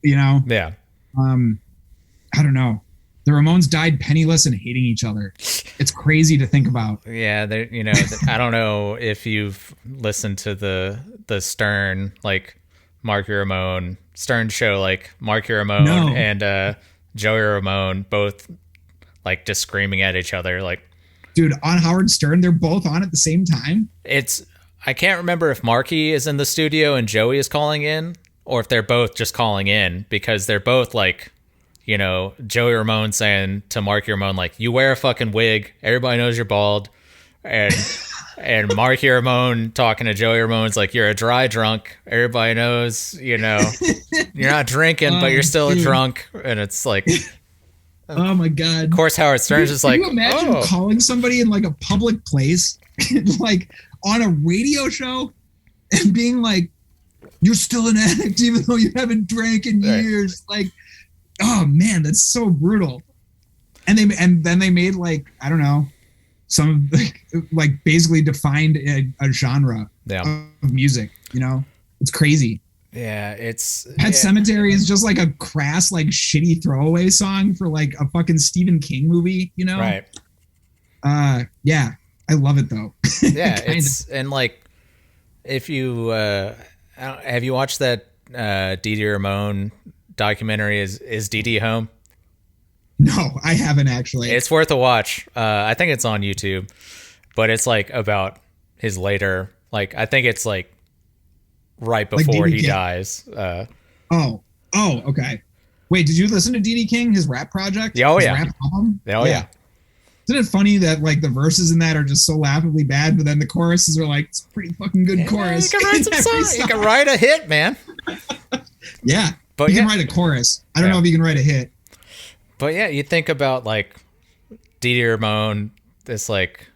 you know? Yeah. I don't know. The Ramones died penniless and hating each other. It's crazy to think about. Yeah, you know, I don't know if you've listened to the Stern, like Marky Ramone Stern show, like Marky Ramone and Joey Ramone both like just screaming at each other, like, dude, on Howard Stern, they're both on at the same time. I can't remember if Marky is in the studio and Joey is calling in, or if they're both just calling in, because they're both like, you know, Joey Ramone saying to Marky Ramone, like, you wear a fucking wig, everybody knows you're bald, and Marky Ramone talking to Joey Ramone's like, you're a dry drunk. Everybody knows, you're not drinking, but you're still a drunk. And it's like, oh my God. Of course, Howard Stern's just like, can you imagine calling somebody in like a public place, like on a radio show, and being like, you're still an addict even though you haven't drank in years. Like, oh man, that's so brutal. And then they made like, I don't know, some like basically defined a genre of music, it's crazy. Yeah, it's Pet Cemetery is just like a crass, like shitty throwaway song for like a fucking Stephen King movie, Right. Yeah, I love it though. Yeah, and like, if you have you watched that Dee Dee Ramone documentary? Is Dee Dee home? No, I haven't actually. It's worth a watch. I think it's on YouTube, but it's like about his later. Like, I think it's like right before he dies. Oh, okay. Wait, did you listen to D.D. King, his rap project? Yeah, his rap album? Yeah. Isn't it funny that like the verses in that are just so laughably bad, but then the choruses are like, it's a pretty fucking good chorus. You can write some songs. You can write a hit, man. Yeah, but you can write a chorus. I don't know if you can write a hit. But yeah, you think about like Dee Dee Ramone, this like,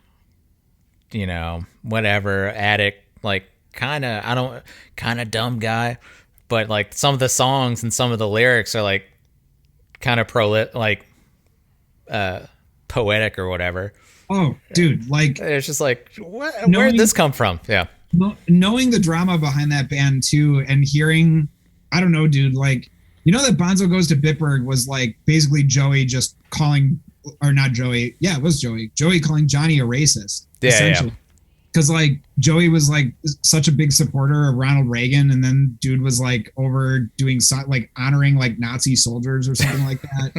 whatever, addict, like kind of dumb guy, but like some of the songs and some of the lyrics are like kind of poetic or whatever. Oh, dude, like it's just like, where did this come from? Yeah. Knowing the drama behind that band too, and hearing, I don't know, dude, like, that Bonzo Goes to Bitburg was like basically Joey just calling, or not Joey. Yeah, it was Joey. Joey calling Johnny a racist. Yeah. Because like Joey was like such a big supporter of Ronald Reagan, and then dude was like over doing like honoring like Nazi soldiers or something like that,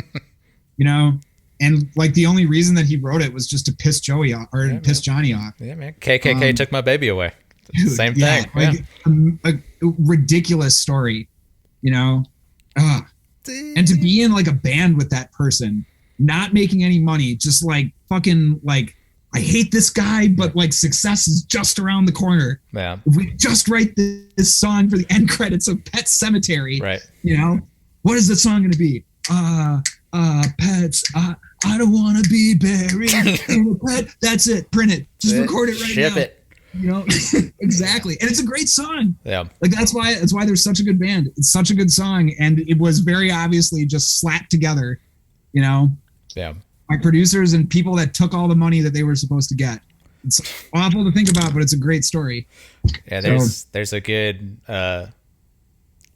And like the only reason that he wrote it was just to piss Joey off or piss Johnny off. Yeah, man. KKK took my baby away. Dude, Same thing. Like a ridiculous story, And to be in like a band with that person, not making any money, just like fucking like, I hate this guy, but like success is just around the corner. Yeah. If we just write this song for the end credits of Pet Cemetery, right? What is the song going to be? Pets. I don't want to be buried in a pet. That's it. Print it. Just record it right now. Ship it. Exactly. And it's a great song. Yeah. Like that's why there's such a good band. It's such a good song, and it was very obviously just slapped together. Yeah. By producers and people that took all the money that they were supposed to get. It's awful to think about, but it's a great story. Yeah, there's a good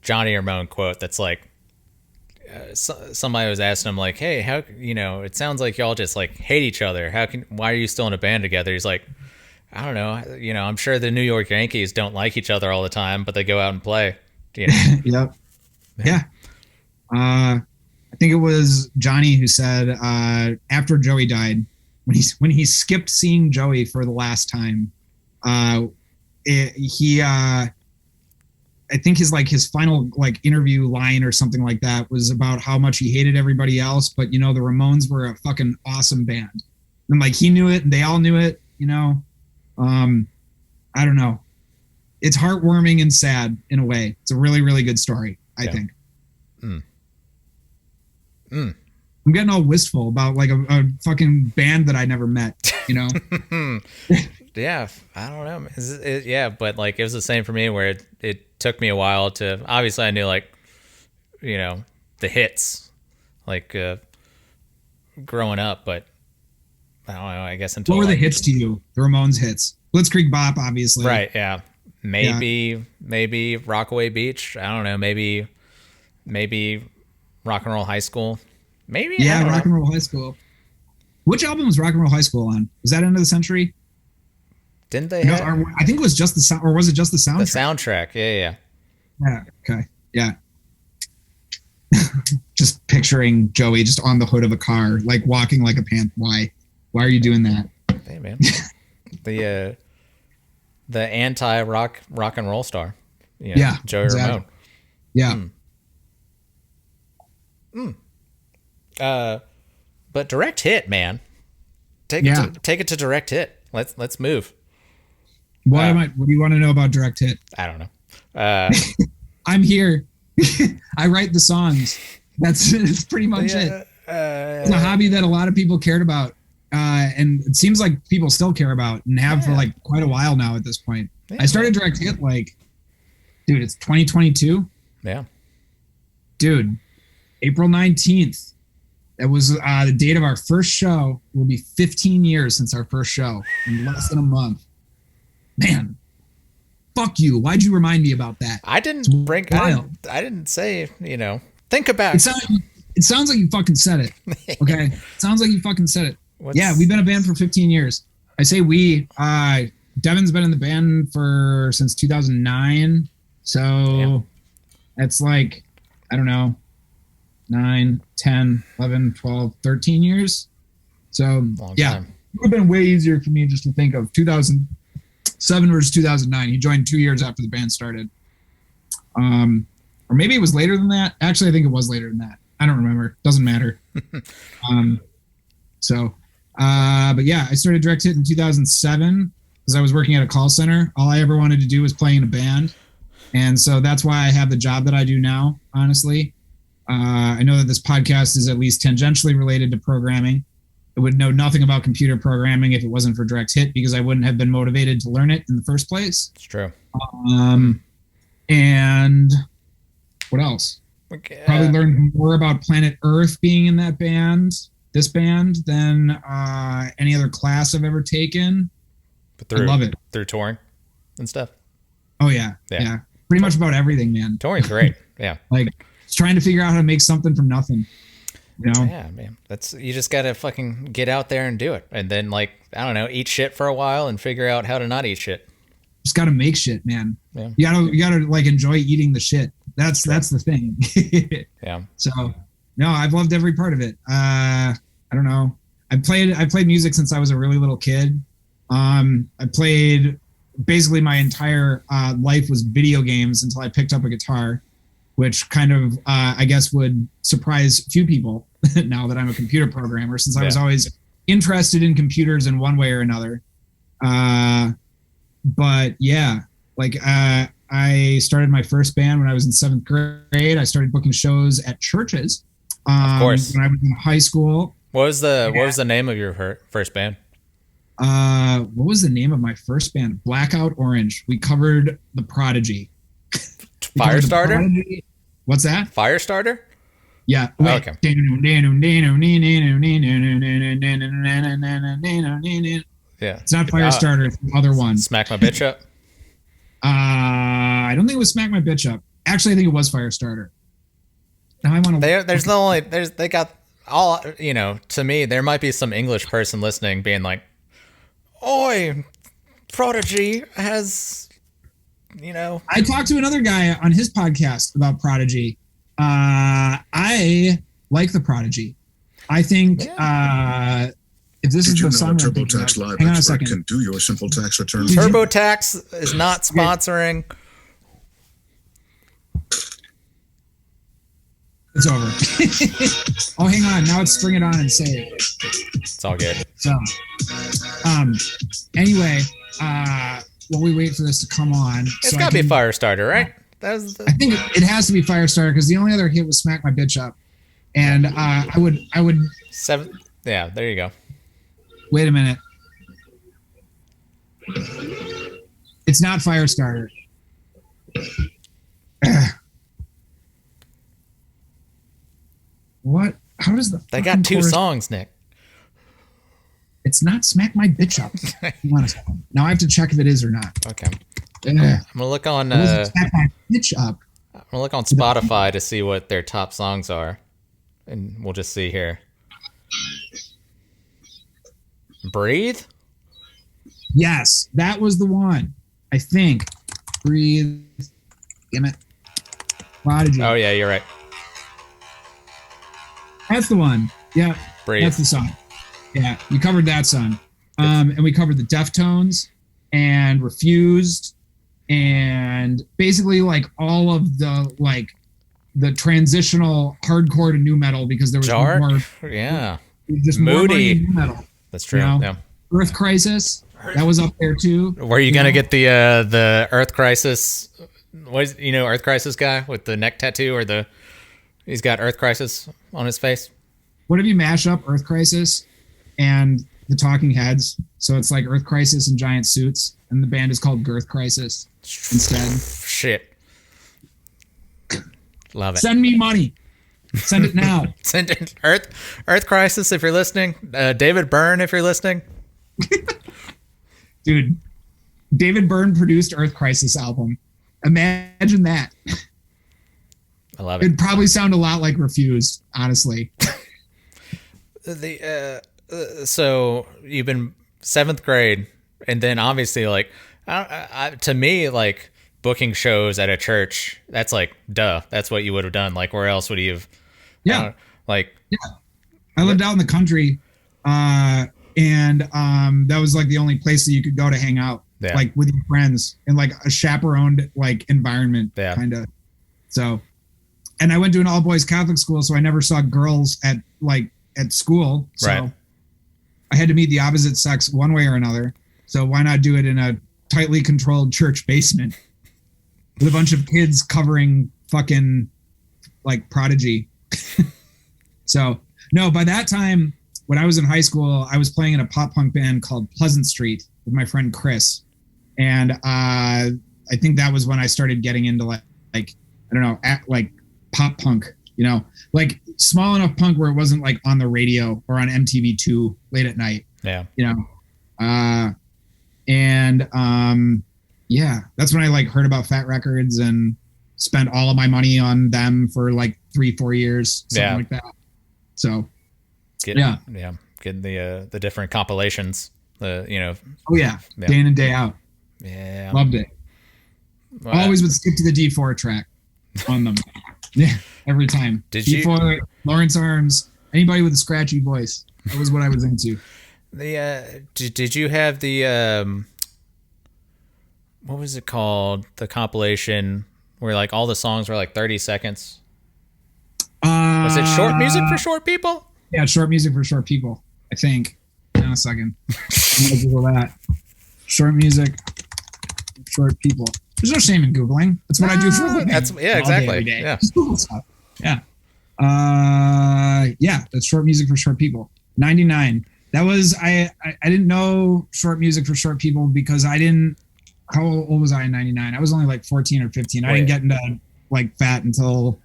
Johnny Ramone quote that's like, somebody was asking him like, hey, how, it sounds like y'all just like hate each other. Why are you still in a band together? He's like, I don't know. I'm sure the New York Yankees don't like each other all the time, but they go out and play. Yep. Yeah. I think it was Johnny who said after Joey died, when he skipped seeing Joey for the last time, I think his final like interview line or something like that was about how much he hated everybody else, but the Ramones were a fucking awesome band, and like he knew it, and they all knew it. I don't know. It's heartwarming and sad in a way. It's a really, really good story, I think. I'm getting all wistful about like a fucking band that I never met, Yeah, I don't know. But like it was the same for me where it took me a while to, obviously I knew like, the hits, like growing up, but I don't know, I guess until. What were the hits to you? The Ramones hits. Blitzkrieg Bop, obviously. Right, yeah. Maybe Rockaway Beach. I don't know, maybe Rock and Roll High School. Maybe. Yeah, Rock and Roll High School. Which album was Rock and Roll High School on? Was that End of the Century? Didn't they? I think it was just the sound, or was it just the soundtrack? The soundtrack, yeah. Yeah. Okay. Yeah. Just picturing Joey just on the hood of a car, like walking like a panther. Why are you doing that? Hey man, the anti rock and roll star. Yeah. Joey Ramone. Yeah. But direct hit, man. Take it to direct hit. Let's move. What do you want to know about Direct Hit? I don't know. I'm here. I write the songs. That's pretty much it. It's a hobby that a lot of people cared about. And it seems like people still care about and have for like quite a while now at this point. Yeah. I started Direct Hit dude, it's 2022. Yeah. Dude, April 19th. That was the date of our first show. It will be 15 years since our first show in less than a month. Man, fuck you. Why'd you remind me about that? I didn't I didn't say, think about it. It sounds like you fucking said it. Okay? It sounds like you fucking said it. Yeah, we've been a band for 15 years. I say we. Devin's been in the band since 2009. So that's like, I don't know, 9, 10, 11, 12, 13 years. So, yeah, it would have been way easier for me just to think of 2007 versus 2009. He joined 2 years after the band started. Or maybe it was later than that. Actually, I think it was later than that. I don't remember. Doesn't matter. But yeah, I started Direct Hit in 2007 because I was working at a call center. All I ever wanted to do was play in a band. And so that's why I have the job that I do now, honestly. I know that this podcast is at least tangentially related to programming. I would know nothing about computer programming if it wasn't for Direct Hit because I wouldn't have been motivated to learn it in the first place. It's true. And what else? Okay. Probably learned more about Planet Earth being in this band, than any other class I've ever taken. But I love it. Through touring and stuff? Oh, yeah. Pretty much about everything, man. Touring's great. Yeah. It's trying to figure out how to make something from nothing. Yeah, man. You just gotta fucking get out there and do it. And then I don't know, eat shit for a while and figure out how to not eat shit. Just gotta make shit, man. Yeah. You gotta enjoy eating the shit. That's the thing. Yeah. So no, I've loved every part of it. I don't know. I played music since I was a really little kid. I played basically my entire life was video games until I picked up a guitar, which kind of I guess would surprise few people now that I'm a computer programmer, since I was always interested in computers in one way or another. But yeah, I started my first band when I was in 7th grade. I started booking shows at churches. Of course. When I was in high school. What was the name of your first band? What was the name of my first band? Blackout Orange. We covered The Prodigy. Firestarter? What's that? Firestarter? Yeah. Oh, okay. Yeah. It's not Firestarter. It's the other one. Smack My Bitch Up? I don't think it was Smack My Bitch Up. Actually, I think it was Firestarter. Now I want to. They got all, to me, there might be some English person listening being like, oi, Prodigy has, I talked to another guy on his podcast about Prodigy. I like the Prodigy. I think if this is the song, TurboTax Live hang on a Expert second. can do your simple tax return. TurboTax is not sponsoring. It's over. Oh, hang on. Now it's Bring It On and Say It. It's all good. So, anyway, while we wait for this to come on. It's got to be Firestarter, right? I think it has to be Firestarter because the only other hit was Smack My Bitch Up. And I would. 7. Yeah, there you go. Wait a minute. It's not Firestarter. What? How does They got 2 songs, Nick. It's not Smack My Bitch Up. Now I have to check if it is or not. Okay. I'm gonna look on. Smack My Bitch Up. I'm gonna look on Spotify to see what their top songs are, and we'll just see here. Breathe. Yes, that was the one. I think. Breathe. Damn it. Prodigy. Oh yeah, you're right. That's the one. Yeah. Breathe. That's the song. Yeah, we covered that song. And we covered the Deftones and Refused and basically all of the transitional hardcore to new metal because there was Dark? more. Yeah. Just Moody. More new metal. That's true. Yeah. Earth Crisis. That was up there too. Were you gonna get the Earth Crisis? Earth Crisis guy with the neck tattoo, or he's got Earth Crisis on his face? What if you mash up Earth Crisis and the Talking Heads? So it's like Earth Crisis in giant suits, and the band is called Girth Crisis instead. Shit. Love it. Send me money. Send it now. Send it. Earth Crisis, if you're listening. David Byrne, if you're listening. Dude, David Byrne produced Earth Crisis album. Imagine that. I love it. It'd probably sound a lot like Refused, honestly. So you've been 7th grade, and then obviously, like, to me, like, booking shows at a church, that's like, duh, that's what you would have done. Like, where else would you have? Yeah. I lived out in the country, and that was like the only place that you could go to hang out, like with your friends in like a chaperoned like environment, kind of. So, and I went to an all boys Catholic school, so I never saw girls at school. So right. I had to meet the opposite sex one way or another. So why not do it in a tightly controlled church basement with a bunch of kids covering fucking like Prodigy? So no, by that time, when I was in high school, I was playing in a pop punk band called Pleasant Street with my friend Chris. And I think that was when I started getting into like I don't know, like pop punk, like small enough punk where it wasn't like on the radio or on MTV2 late at night. Yeah. Yeah, that's when I like heard about Fat Records and spent all of my money on them for like 3-4 years, something like that. So getting the different compilations, Oh yeah, day in and day out. Yeah, loved it. Always would skip to the D4 track on them. Yeah, every time. D4, Lawrence Arms, anybody with a scratchy voice. That was what I was into. Did you have the what was it called? The compilation where like all the songs were like 30 seconds. Was it short music for short people? Yeah, short music for short people, I think. Hang on a second. I'm gonna Google that. Short music, short people. There's no shame in Googling. That's what I do for a living. Exactly. Yeah. Just Google stuff. Yeah. That's short music for short people. 99. That was I didn't know short music for short people because I didn't. How old was I in 99? I was only like 14 or 15. I didn't get into like fat until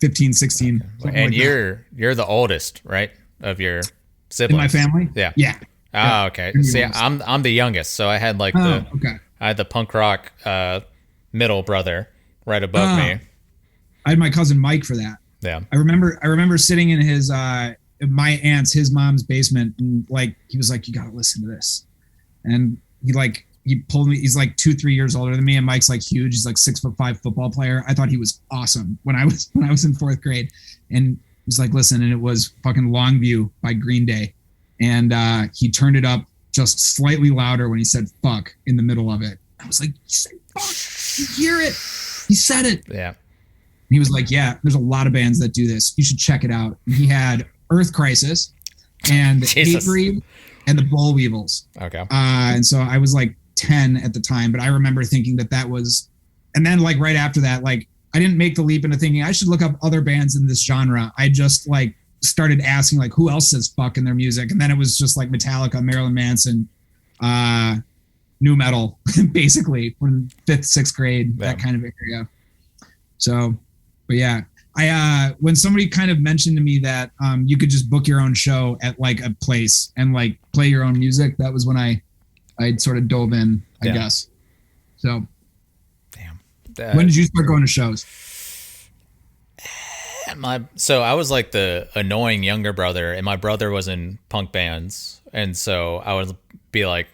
15, 16. And like you're the oldest, right, of your siblings? In my family? Yeah. Yeah. Oh, okay. See, I'm the youngest, so I had like I had the punk rock middle brother right above me. I had my cousin Mike for that. Yeah. I remember sitting in his his mom's basement, and like he was like, "You gotta listen to this," and he pulled me. He's like 2-3 years older than me, and Mike's like huge. He's like 6'5" football player. I thought he was awesome when I was in 4th grade, and he's like, "Listen," and it was fucking Longview by Green Day, and he turned it up just slightly louder when he said "fuck" in the middle of it. I was like, "You said fuck? You hear it? He said it." Yeah. And he was like, "Yeah, there's a lot of bands that do this. You should check it out." And he had Earth Crisis and Hatebreed and the Boll Weevils. Okay. And so I was like 10 at the time, but I remember thinking that was, and then like right after that, like I didn't make the leap into thinking I should look up other bands in this genre. I just like started asking like who else says fuck in their music, and then it was just like Metallica, Marilyn Manson, nu metal, basically from 5th, 6th grade, that kind of area. So, but yeah, when somebody kind of mentioned to me that you could just book your own show at like a place and like play your own music, that was when I'd sort of dove in, I guess. So, damn. When did you start going to shows? So I was like the annoying younger brother, and my brother was in punk bands, and so I would be like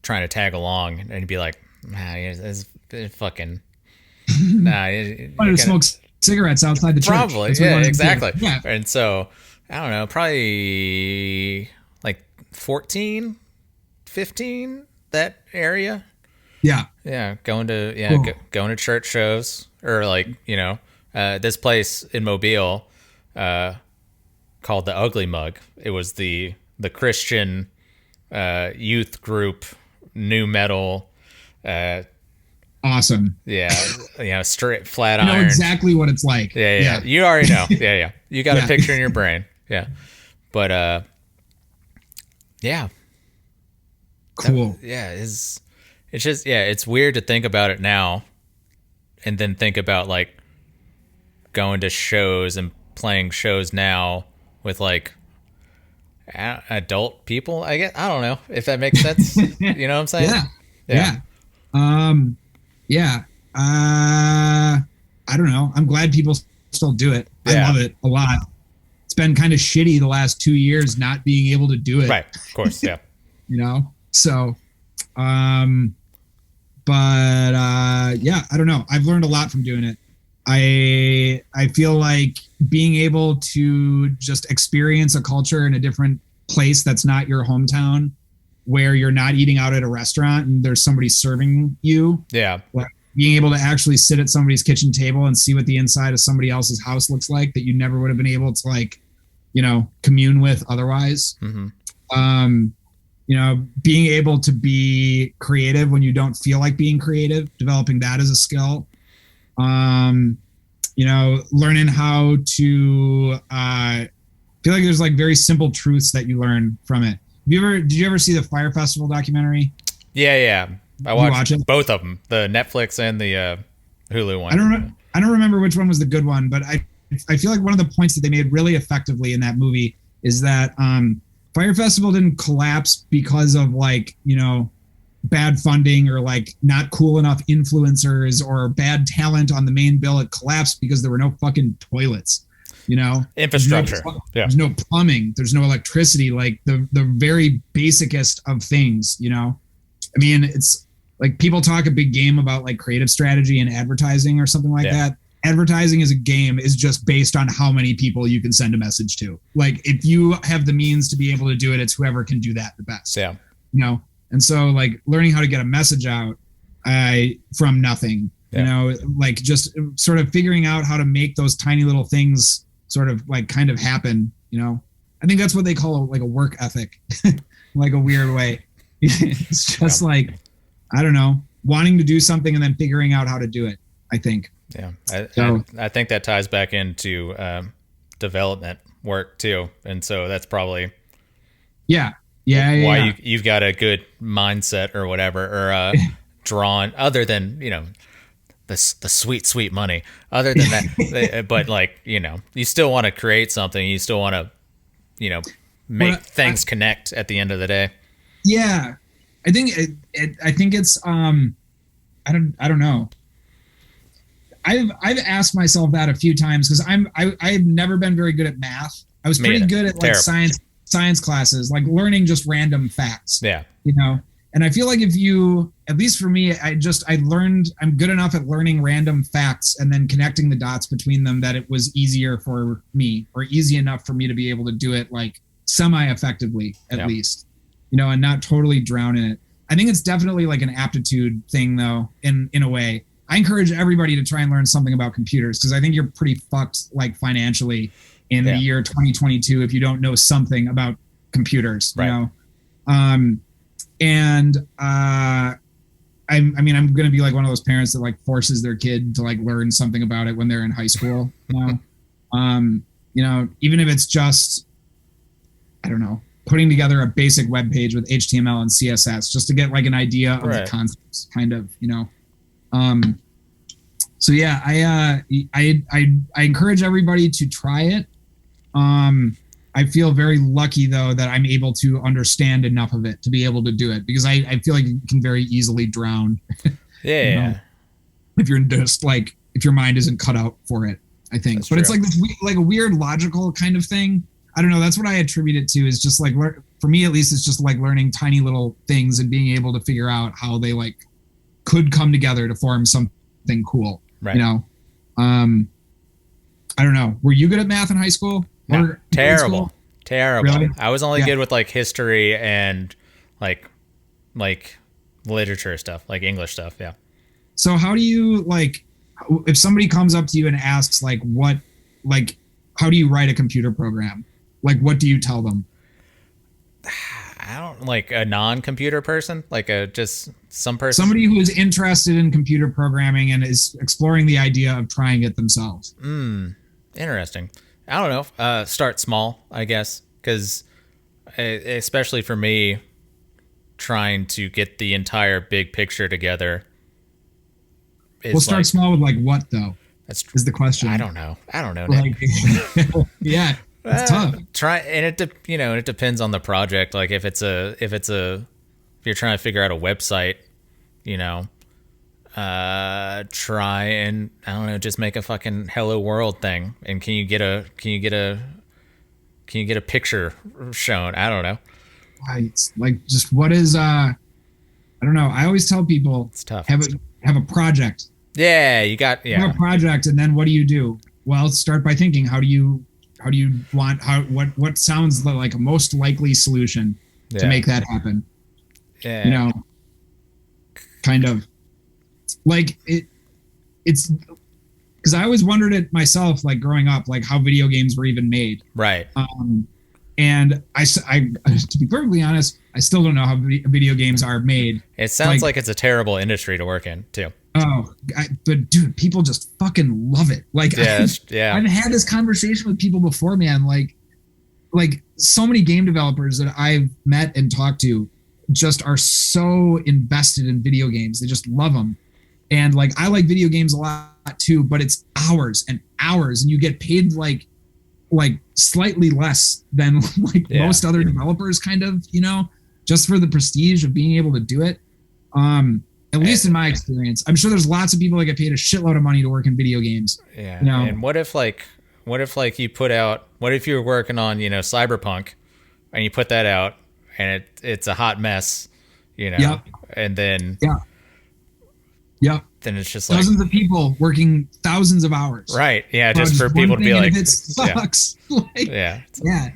trying to tag along, and he'd be like, "Nah, it's fucking nah." Wanted to smoke cigarettes outside the church. Probably, yeah, exactly. Yeah. And so I don't know, probably like 14, 15, that area. Yeah. Yeah, going to church shows, or like this place in Mobile called the Ugly Mug. It was the Christian youth group, new metal. Awesome. Yeah, straight flat I know iron. exactly what it's like. Yeah. You already know. Yeah. You got a picture in your brain. Yeah. But yeah. Cool. It's just it's weird to think about it now, and then think about like going to shows and playing shows now with like adult people. I guess, I don't know if that makes sense. You know what I'm saying? Yeah. I don't know. I'm glad people still do it. I love it a lot. It's been kind of shitty the last 2 years not being able to do it. Right. Of course. Yeah. So, I don't know. I've learned a lot from doing it. I feel like being able to just experience a culture in a different place that's not your hometown, where you're not eating out at a restaurant and there's somebody serving you. Yeah. Like being able to actually sit at somebody's kitchen table and see what the inside of somebody else's house looks like that you never would have been able to commune with otherwise. Mm-hmm. Being able to be creative when you don't feel like being creative, developing that as a skill. Learning how to feel like there's like very simple truths that you learn from it. Did you ever see the Fire Festival documentary? Yeah. I watched both of them, the Netflix and the Hulu one. I don't remember which one was the good one, but I feel like one of the points that they made really effectively in that movie is that Fire Festival didn't collapse because of bad funding or not cool enough influencers or bad talent on the main bill. It collapsed because there were no fucking toilets, infrastructure. There's no plumbing. There's no electricity, like the very basicest of things, I mean, it's like people talk a big game about like creative strategy and advertising or something like that. Advertising as a game is just based on how many people you can send a message to. Like if you have the means to be able to do it, it's whoever can do that the best. Yeah. And so like learning how to get a message out from nothing, just sort of figuring out how to make those tiny little things sort of like kind of happen, I think that's what they call like a work ethic, like a weird way. It's just like, I don't know, wanting to do something and then figuring out how to do it, I think. Yeah. I think that ties back into development work too. And so that's probably why you've got a good mindset or whatever, or drawn, other than, the sweet money, other than that. But you still want to create something. You still want to, make things connect at the end of the day. Yeah. I think it's, I don't know. I've asked myself that a few times because I've never been very good at math. I was pretty good at like science classes, like learning just random facts. Yeah. And I feel like if you, at least for me, I'm good enough at learning random facts and then connecting the dots between them that it was easier for me, or easy enough for me to be able to do it like semi-effectively at least, and not totally drown in it. I think it's definitely like an aptitude thing though, in a way. I encourage everybody to try and learn something about computers because I think you're pretty fucked like financially in the year 2022 if you don't know something about computers, right. I'm going to be like one of those parents that like forces their kid to like learn something about it when they're in high school. Even if it's just, I don't know, putting together a basic web page with HTML and CSS just to get like an idea of the concepts, kind of, So yeah, I encourage everybody to try it. I feel very lucky though that I'm able to understand enough of it to be able to do it, because I feel like you can very easily drown. If you're just like, if your mind isn't cut out for it, I think. That's true. It's like this, like a weird logical kind of thing. I don't know. That's what I attribute it to, is just like, for me at least, it's just like learning tiny little things and being able to figure out how they like could come together to form something cool. Right. I don't know. Were you good at math in high school? No, terrible. Really? I was only good with like history and like literature stuff, like English stuff. Yeah. So how do you like, if somebody comes up to you and asks like, how do you write a computer program? Like, what do you tell them? I like a non-computer person, like a just some person. Somebody who is interested in computer programming and is exploring the idea of trying it themselves. Interesting. I don't know. Start small, I guess, because especially for me, trying to get the entire big picture together. We'll start small with like what though? Is the question. I don't know. Nick. Like, yeah, it's tough. It depends on the project. Like if you're trying to figure out a website, try and I don't know, just make a fucking hello world thing. And can you get a picture shown? I don't know. It's like just what is I don't know. I always tell people it's tough. Have a project. Yeah, Have a project, and then what do you do? Well, start by thinking what sounds like a most likely solution to make that happen. Yeah. Kind of like it's because I always wondered it myself, like growing up, like how video games were even made. Right. And I, to be perfectly honest, I still don't know how video games are made. It sounds like it's a terrible industry to work in too. Oh, but dude, people just fucking love it. Like, I've had this conversation with people before, man. Like so many game developers that I've met and talked to just are so invested in video games. They just love them. And like, I like video games a lot too, but it's hours and hours, and you get paid like slightly less than most other developers, kind of, just for the prestige of being able to do it. At least in my experience. I'm sure there's lots of people that get paid a shitload of money to work in video games. Yeah. And what if you put out, what if you're working on, Cyberpunk, and you put that out and it's a hot mess, Yep. And then then it's just like dozens of people working thousands of hours. Right. Yeah. Just for people to be like, it sucks. Yeah. Yeah.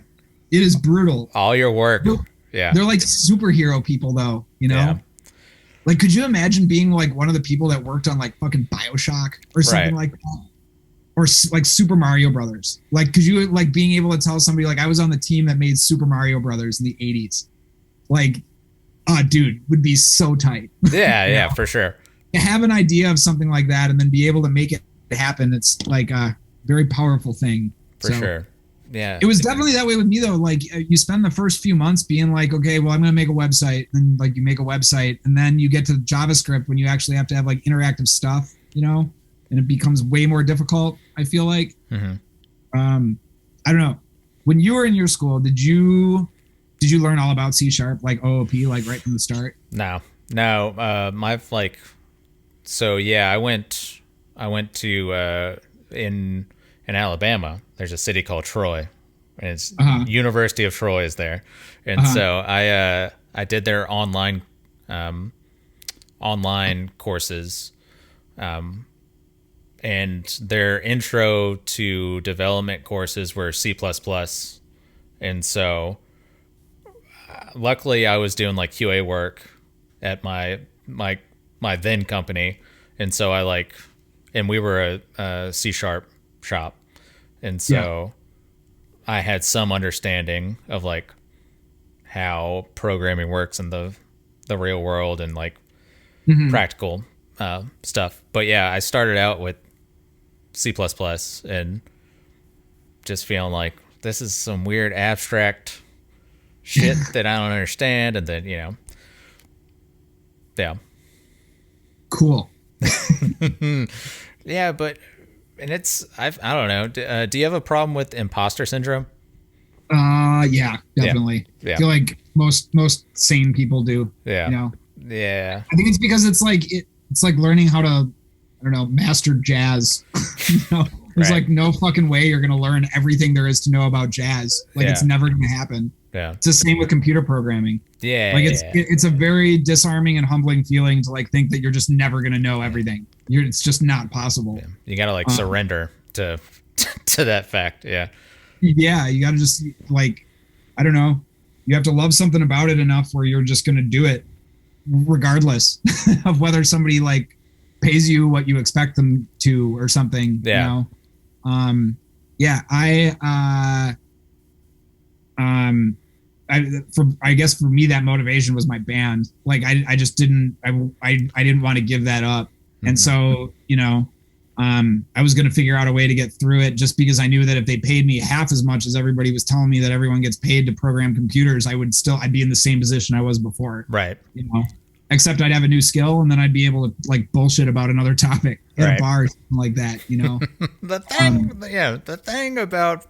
It is brutal. All your work. Yeah. They're like superhero people though, Yeah. Like, could you imagine being like one of the people that worked on like fucking BioShock or something like that? Or like Super Mario Brothers? Like, could you like being able to tell somebody like I was on the team that made Super Mario Brothers in the 80s? Like, dude, would be so tight. Yeah, for sure. To have an idea of something like that and then be able to make it happen, it's like a very powerful thing. For sure. Yeah. It was definitely that way with me though. Like you spend the first few months being like, okay, well, I'm going to make a website. And like you make a website and then you get to JavaScript when you actually have to have like interactive stuff, and it becomes way more difficult. I feel like, mm-hmm. I don't know. When you were in your school, did you learn all about C# like OOP, like right from the start? No. I went to, in Alabama, there's a city called Troy, and it's University of Troy is there. And so I did their online courses, and their intro to development courses were C++. And so luckily I was doing like QA work at my then company. And so and we were a C# shop. And so I had some understanding of like how programming works in the real world and like practical stuff. But yeah, I started out with C++ and just feeling like this is some weird abstract shit that I don't understand. And then, yeah. Cool. Yeah, but I don't know. Do you have a problem with imposter syndrome? Yeah, definitely. Yeah. I feel like most sane people do. Yeah. Yeah. I think it's because it's like learning how to, I don't know, master jazz. There's like no fucking way you're gonna learn everything there is to know about jazz. Like it's never gonna happen. Yeah. It's the same with computer programming. Yeah. Like it's a very disarming and humbling feeling to like think that you're just never gonna know everything. It's just not possible. Yeah. You gotta like surrender to that fact. Yeah. Yeah, you gotta just like, I don't know. You have to love something about it enough where you're just gonna do it regardless of whether somebody like pays you what you expect them to or something. Yeah. I I guess for me that motivation was my band. Like I just didn't I didn't want to give that up. And so, I was going to figure out a way to get through it, just because I knew that if they paid me half as much as everybody was telling me that everyone gets paid to program computers, I'd be in the same position I was before. Right. Except I'd have a new skill, and then I'd be able to like bullshit about another topic at a bar or something like that, the thing about,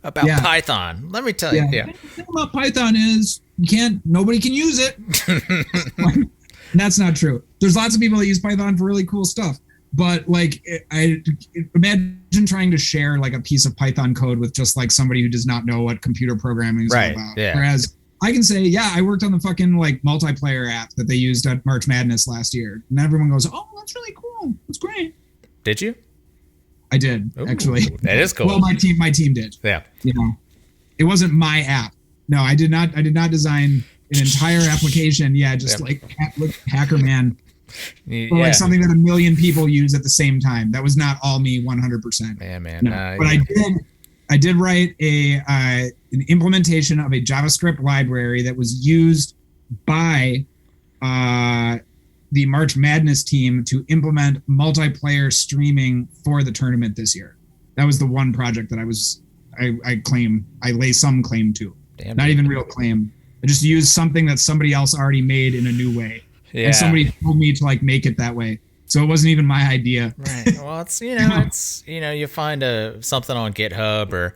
Python. Let me tell you. Yeah. The thing about Python is nobody can use it. And that's not true. There's lots of people that use Python for really cool stuff. But like, I imagine trying to share like a piece of Python code with just like somebody who does not know what computer programming is all about. Yeah. Whereas I can say, yeah, I worked on the fucking like multiplayer app that they used at March Madness last year. And everyone goes, oh, that's really cool. That's great. Did you? I did, actually. That is cool. Well, my team did. Yeah. It wasn't my app. No, I did not design an entire application. Yeah, just like Hacker Man. Or like something that a million people use at the same time. That was not all me 100%. Man. No. But I did write an implementation of a JavaScript library that was used by the March Madness team to implement multiplayer streaming for the tournament this year. That was the one project that I lay some claim to. Not even real claim. I just used something that somebody else already made in a new way. Yeah. And somebody told me to like make it that way. So it wasn't even my idea. Right. Well, it's, you find something on GitHub or,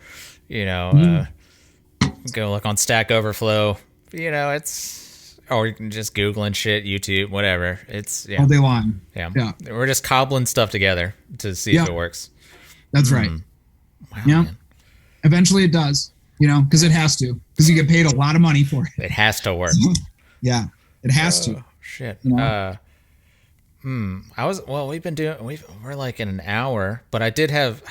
go look on Stack Overflow, or you can just Googling shit, YouTube, whatever. It's all day long. Yeah. We're just cobbling stuff together to see if it works. That's right. Wow, yeah. Man. Eventually it does, because it has to, because you get paid a lot of money for it. It has to work. Yeah. It has to. Shit. We're like in an hour, but I did have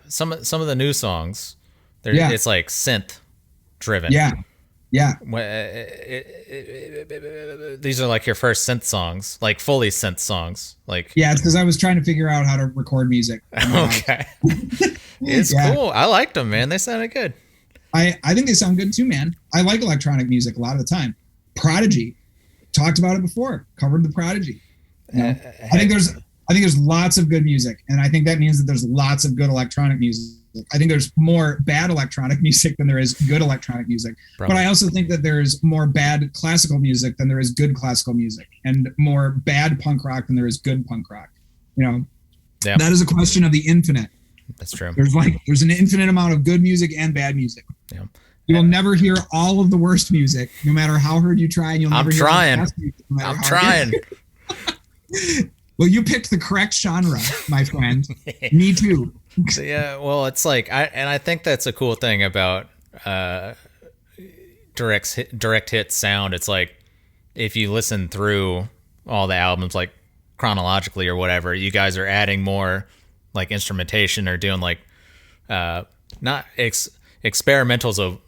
some of the new songs. It's like synth driven. Yeah. These are like your first synth songs, like fully synth songs. Like it's because I was trying to figure out how to record music. Okay. It's cool. I liked them, man. They sounded good. I think they sound good too, man. I like electronic music a lot of the time. Prodigy. Talked about it before. Covered the Prodigy. I think there's lots of good music, and I think that means that there's lots of good electronic music. I think there's more bad electronic music than there is good electronic music. Probably. But I also think that there's more bad classical music than there is good classical music, and more bad punk rock than there is good punk rock. That is a question of the infinite. That's true. There's an infinite amount of good music and bad music. Yeah. You'll never hear all of the worst music, no matter how hard you try, and you'll never hear the best music, no matter I'm trying. Well, you picked the correct genre, my friend. Me too. Yeah, well, it's like I think that's a cool thing about direct hit sound. It's like if you listen through all the albums like chronologically or whatever, you guys are adding more like instrumentation or doing like not experimentals of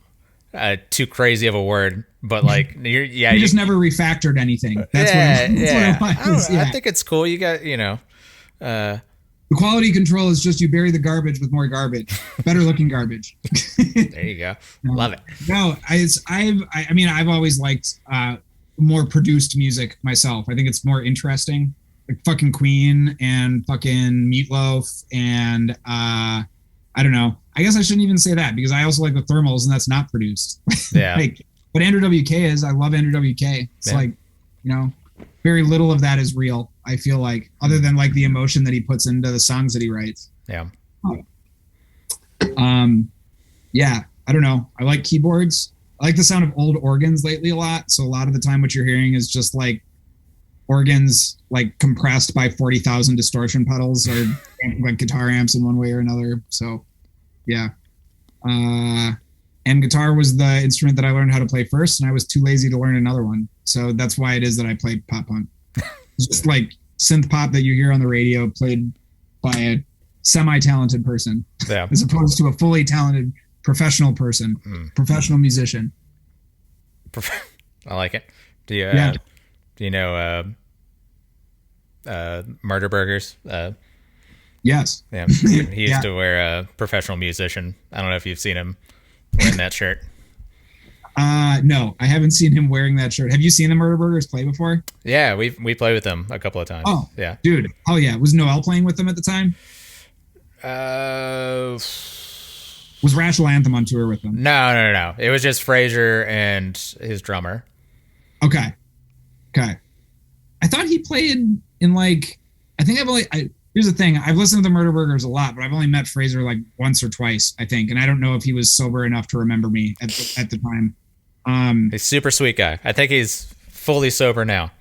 too crazy of a word, but like you just never refactored anything. That's what I think it's cool. You got the quality control is just you bury the garbage with more garbage, better looking garbage. There you go. Love it. No, I've always liked more produced music myself. I think it's more interesting, like fucking Queen and fucking Meatloaf and I don't know. I guess I shouldn't even say that because I also like the Thermals, and that's not produced. Yeah. But Andrew WK is. I love Andrew WK. It's very little of that is real. I feel like, other than like the emotion that he puts into the songs that he writes. Yeah. Yeah. I don't know. I like keyboards. I like the sound of old organs lately a lot. So a lot of the time, what you're hearing is just like organs like compressed by 40,000 distortion pedals or like guitar amps in one way or another. So yeah. And guitar was the instrument that I learned how to play first, and I was too lazy to learn another one. So that's why it is that I played pop punk. It's just like synth pop that you hear on the radio played by a semi-talented person, as opposed to a fully talented professional person, professional musician. I like it. Do you know Murder Burgers? Yes. Yeah. He used to wear a professional musician. I don't know if you've seen him wearing that shirt. No, I haven't seen him wearing that shirt. Have you seen the Murder Burgers play before? Yeah, we played with them a couple of times. Oh, yeah, dude. Oh yeah. Was Noel playing with them at the time? Was Rational Anthem on tour with them? No. It was just Frazier and his drummer. Okay. I thought he played in like. I think here's the thing. I've listened to the Murder Burgers a lot, but I've only met Fraser like once or twice, I think, and I don't know if he was sober enough to remember me at the time. He's a super sweet guy. I think he's fully sober now.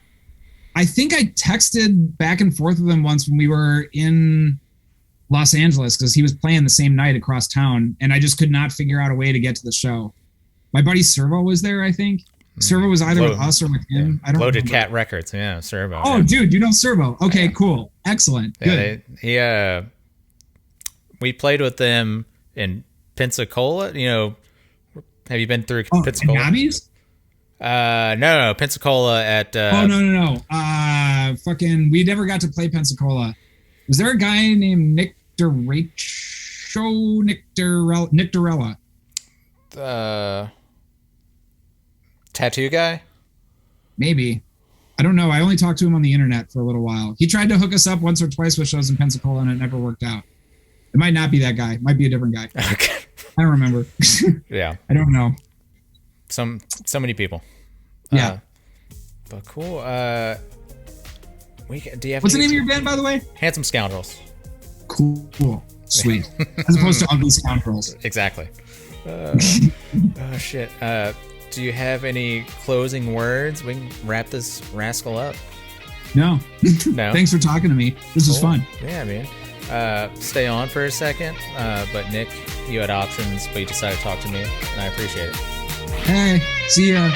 I think I texted back and forth with him once when we were in Los Angeles because he was playing the same night across town, and I just could not figure out a way to get to the show. My buddy Servo was there, I think. Servo was either with us or with him. Yeah. I don't know. Loaded Cat Records, yeah, Servo. Oh, yeah. Dude, you know Servo. Okay, cool. Excellent. Good. We played with them in Pensacola. Have you been through Oh, Pensacola? Nabbies? No, Pensacola at... No. Fucking, we never got to play Pensacola. Was there a guy named Nick Dorella? Tattoo guy? Maybe. I don't know. I only talked to him on the internet for a little while. He tried to hook us up once or twice with shows in Pensacola, and it never worked out. It might not be that guy. It might be a different guy. Okay. I don't remember. Yeah. I don't know. So many people. Yeah. But cool. Do you have What's the name of your band, by the way? Handsome Scoundrels. Cool. Sweet. As opposed to Ugly Scoundrels. Exactly. Oh, shit. Do you have any closing words? We can wrap this rascal up. No. No. Thanks for talking to me. This was fun. Yeah, man. Stay on for a second. But Nick, you had options, but you decided to talk to me, and I appreciate it. Hey, see ya.